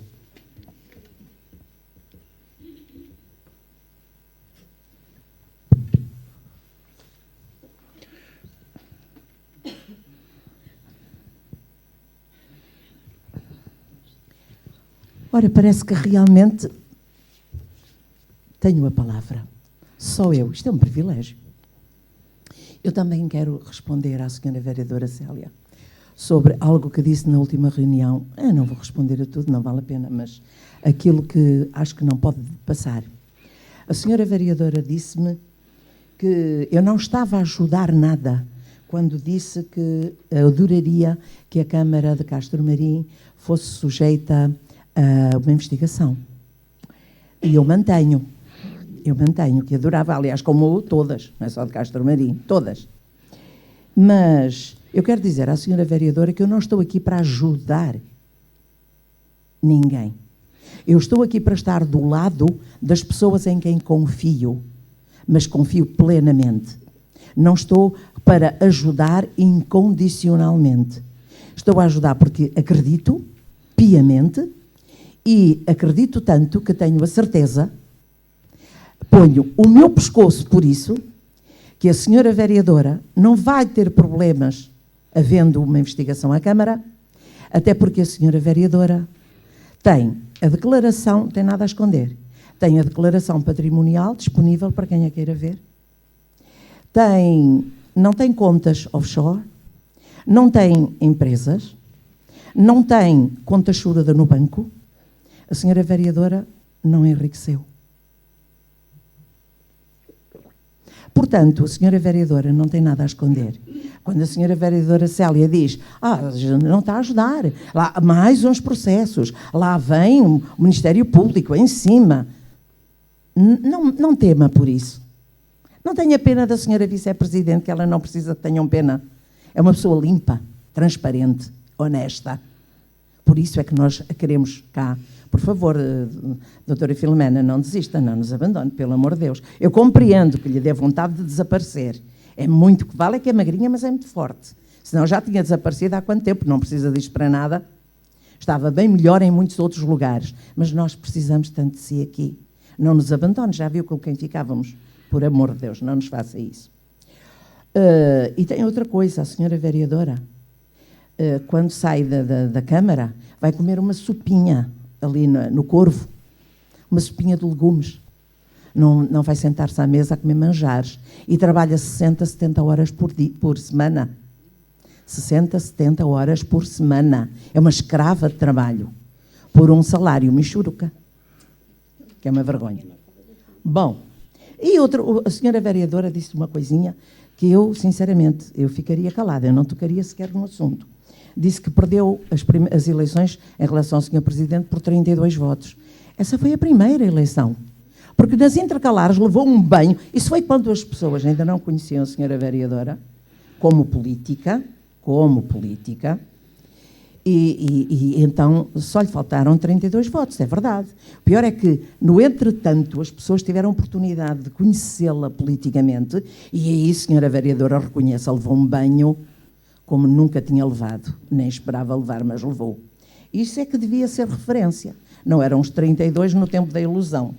Ora, parece que realmente tenho a palavra. Só eu. Isto é um privilégio. Eu também quero responder à senhora vereadora Célia sobre algo que disse na última reunião. Eu não vou responder a tudo, não vale a pena, mas aquilo que acho que não pode passar. A senhora vereadora disse-me que eu não estava a ajudar nada quando disse que eu adoraria que a Câmara de Castro Marim fosse sujeita a uma investigação. E eu mantenho que adorava, aliás, como todas, não é só de Castro Marim, todas. Mas eu quero dizer à senhora vereadora que eu não estou aqui para ajudar ninguém. Eu estou aqui para estar do lado das pessoas em quem confio, mas confio plenamente. Não estou para ajudar incondicionalmente. Estou a ajudar porque acredito piamente e acredito tanto que tenho a certeza, ponho o meu pescoço por isso, que a senhora vereadora não vai ter problemas havendo uma investigação à Câmara, até porque a senhora vereadora tem a declaração, não tem nada a esconder, tem a declaração patrimonial disponível para quem a queira ver, não tem contas offshore, não tem empresas, não tem conta churada no banco. A senhora vereadora não enriqueceu. Portanto, a senhora vereadora não tem nada a esconder. Quando a senhora vereadora Célia diz, não está a ajudar, lá mais uns processos, lá vem o Ministério Público em cima. Não tema por isso. Não tenha pena da senhora vice-presidente, que ela não precisa que tenham pena. É uma pessoa limpa, transparente, honesta. Por isso é que nós a queremos cá. Por favor, doutora Filomena, não desista, não nos abandone, pelo amor de Deus. Eu compreendo que lhe dê vontade de desaparecer. É muito que vale, é que é magrinha, mas é muito forte. Senão já tinha desaparecido há quanto tempo, não precisa disto para nada. Estava bem melhor em muitos outros lugares. Mas nós precisamos tanto de si aqui. Não nos abandone, já viu com quem ficávamos. Por amor de Deus, não nos faça isso. E tem outra coisa, a senhora vereadora, quando sai da Câmara, vai comer uma sopinha ali no Corvo, uma sopinha de legumes. não vai sentar-se à mesa a comer manjares. E trabalha 60, 70 horas por semana. 60, 70 horas por semana. É uma escrava de trabalho. Por um salário michuruca. Que é uma vergonha. Bom, e a senhora vereadora disse uma coisinha que eu, sinceramente, eu ficaria calada, eu não tocaria sequer no assunto. Disse que perdeu as eleições em relação ao senhor Presidente por 32 votos. Essa foi a primeira eleição. Porque nas intercalares levou um banho. Isso foi quando as pessoas ainda não conheciam a senhora vereadora como política, e então só lhe faltaram 32 votos, é verdade. O pior é que, no entretanto, as pessoas tiveram a oportunidade de conhecê-la politicamente, e aí a senhora vereadora reconhece, levou um banho como nunca tinha levado, nem esperava levar, mas levou. Isso é que devia ser referência. Não eram os 32 no tempo da ilusão.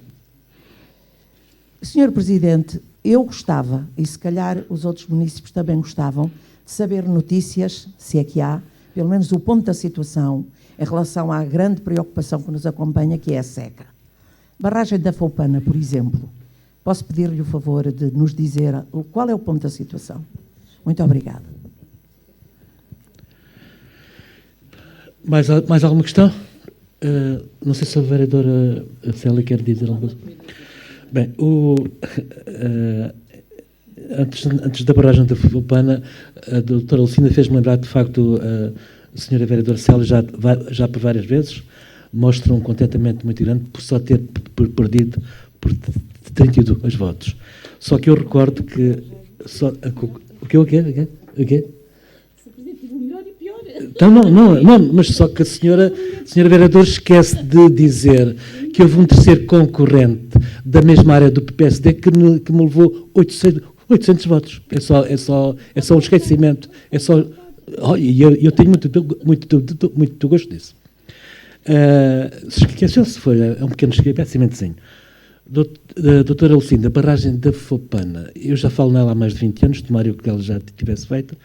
Senhor Presidente, eu gostava, e se calhar os outros munícipes também gostavam, de saber notícias, se é que há, pelo menos o ponto da situação, em relação à grande preocupação que nos acompanha, que é a seca. Barragem da Foupana, por exemplo. Posso pedir-lhe o favor de nos dizer qual é o ponto da situação? Muito obrigada. Mais alguma questão? Não sei se a vereadora Célia quer dizer alguma coisa. Bem, antes da barragem da Foupana, a doutora Lucinda fez-me lembrar, de facto, a senhora vereadora Célia já por várias vezes mostra um contentamento muito grande por só ter perdido por 32 votos. Só que eu recordo que... O quê? Então, não, mas só que a senhora vereadora esquece de dizer que houve um terceiro concorrente da mesma área do PSD que me levou 800 votos. É só um esquecimento. E eu tenho muito gosto disso. Se esqueceu-se, é um pequeno esquecimentozinho. Doutora Lucinda, a barragem da Foupana, eu já falo nela há mais de 20 anos, tomara que ela já tivesse feito.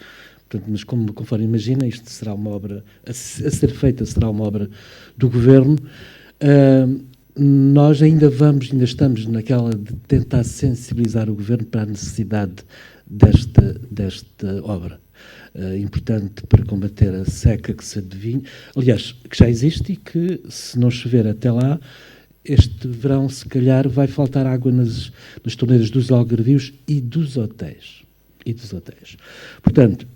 Portanto, mas conforme imagina, isto será uma obra a ser feita, será uma obra do Governo. Nós ainda estamos naquela de tentar sensibilizar o Governo para a necessidade desta obra. Importante para combater a seca que se adivinha, aliás, que já existe e que, se não chover até lá, este verão, se calhar, vai faltar água nas torneiras dos algarvios e dos hotéis. Portanto,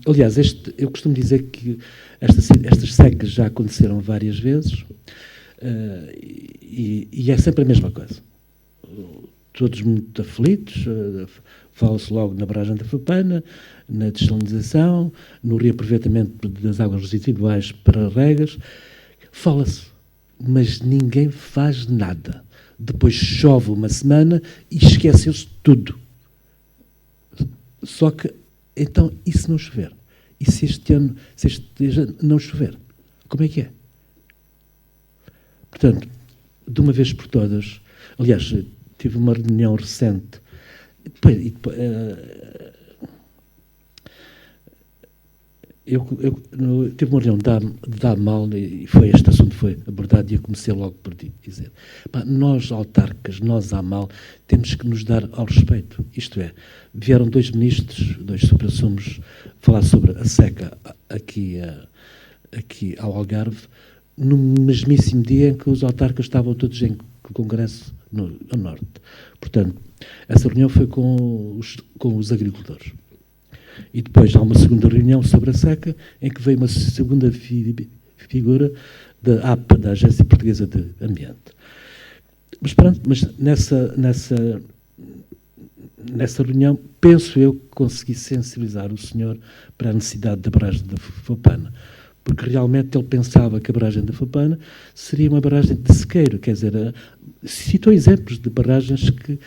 aliás, eu costumo dizer que estas secas já aconteceram várias vezes e é sempre a mesma coisa. Todos muito aflitos, fala-se logo na barragem da Foupana, na desalinização, no reaproveitamento das águas residuais para regas, fala-se, mas ninguém faz nada. Depois chove uma semana e esqueceu-se tudo. Só que, então, e se não chover? E se este ano não chover? Como é que é? Portanto, de uma vez por todas, aliás, tive uma reunião recente, tive uma reunião de AMAL e este assunto foi abordado e eu comecei logo por dizer, nós autarcas, nós AMAL, temos que nos dar ao respeito. Isto é, vieram dois ministros, dois supra-sumos, falar sobre a seca aqui ao Algarve, no mesmíssimo dia em que os autarcas estavam todos em congresso no Norte. Portanto, essa reunião foi com os agricultores. E depois há uma segunda reunião sobre a seca, em que veio uma segunda figura da APA, da Agência Portuguesa de Ambiente. Mas pronto, nessa reunião, penso eu que consegui sensibilizar o senhor para a necessidade da barragem da Foupana, porque realmente ele pensava que a barragem da Foupana seria uma barragem de sequeiro, quer dizer, citou exemplos de barragens que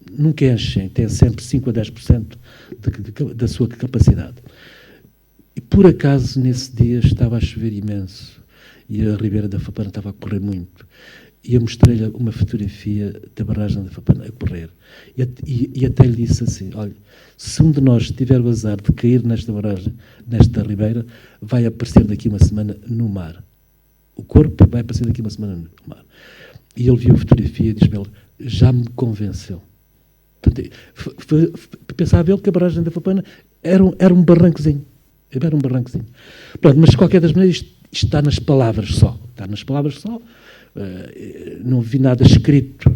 nunca enchem, têm sempre 5 a 10% da sua capacidade. E por acaso, nesse dia, estava a chover imenso e a Ribeira da Foupana estava a correr muito. E eu mostrei-lhe uma fotografia da barragem da Foupana a correr. E até lhe disse assim, olha, se um de nós tiver o azar de cair nesta barragem, nesta ribeira, vai aparecer daqui uma semana no mar. O corpo vai aparecer daqui uma semana no mar. E ele viu a fotografia e diz-me, já me convenceu. Portanto, pensava ele que a barragem da Fapana era um barrancozinho. Era um barrancozinho. Pronto, mas de qualquer das maneiras, isto está nas palavras só. Está nas palavras só. Não vi nada escrito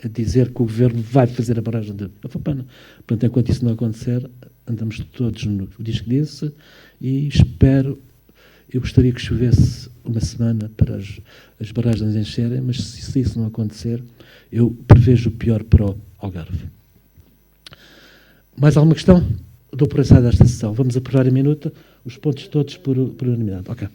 a dizer que o Governo vai fazer a barragem da Fapana. Portanto, enquanto isso não acontecer, andamos todos no disco disse e espero. Eu gostaria que chovesse uma semana para as barragens encherem, mas se isso não acontecer, eu prevejo o pior para o Algarve. Mais alguma questão? Dou por encerrada esta sessão. Vamos aprovar em minuto os pontos todos por unanimidade. Ok.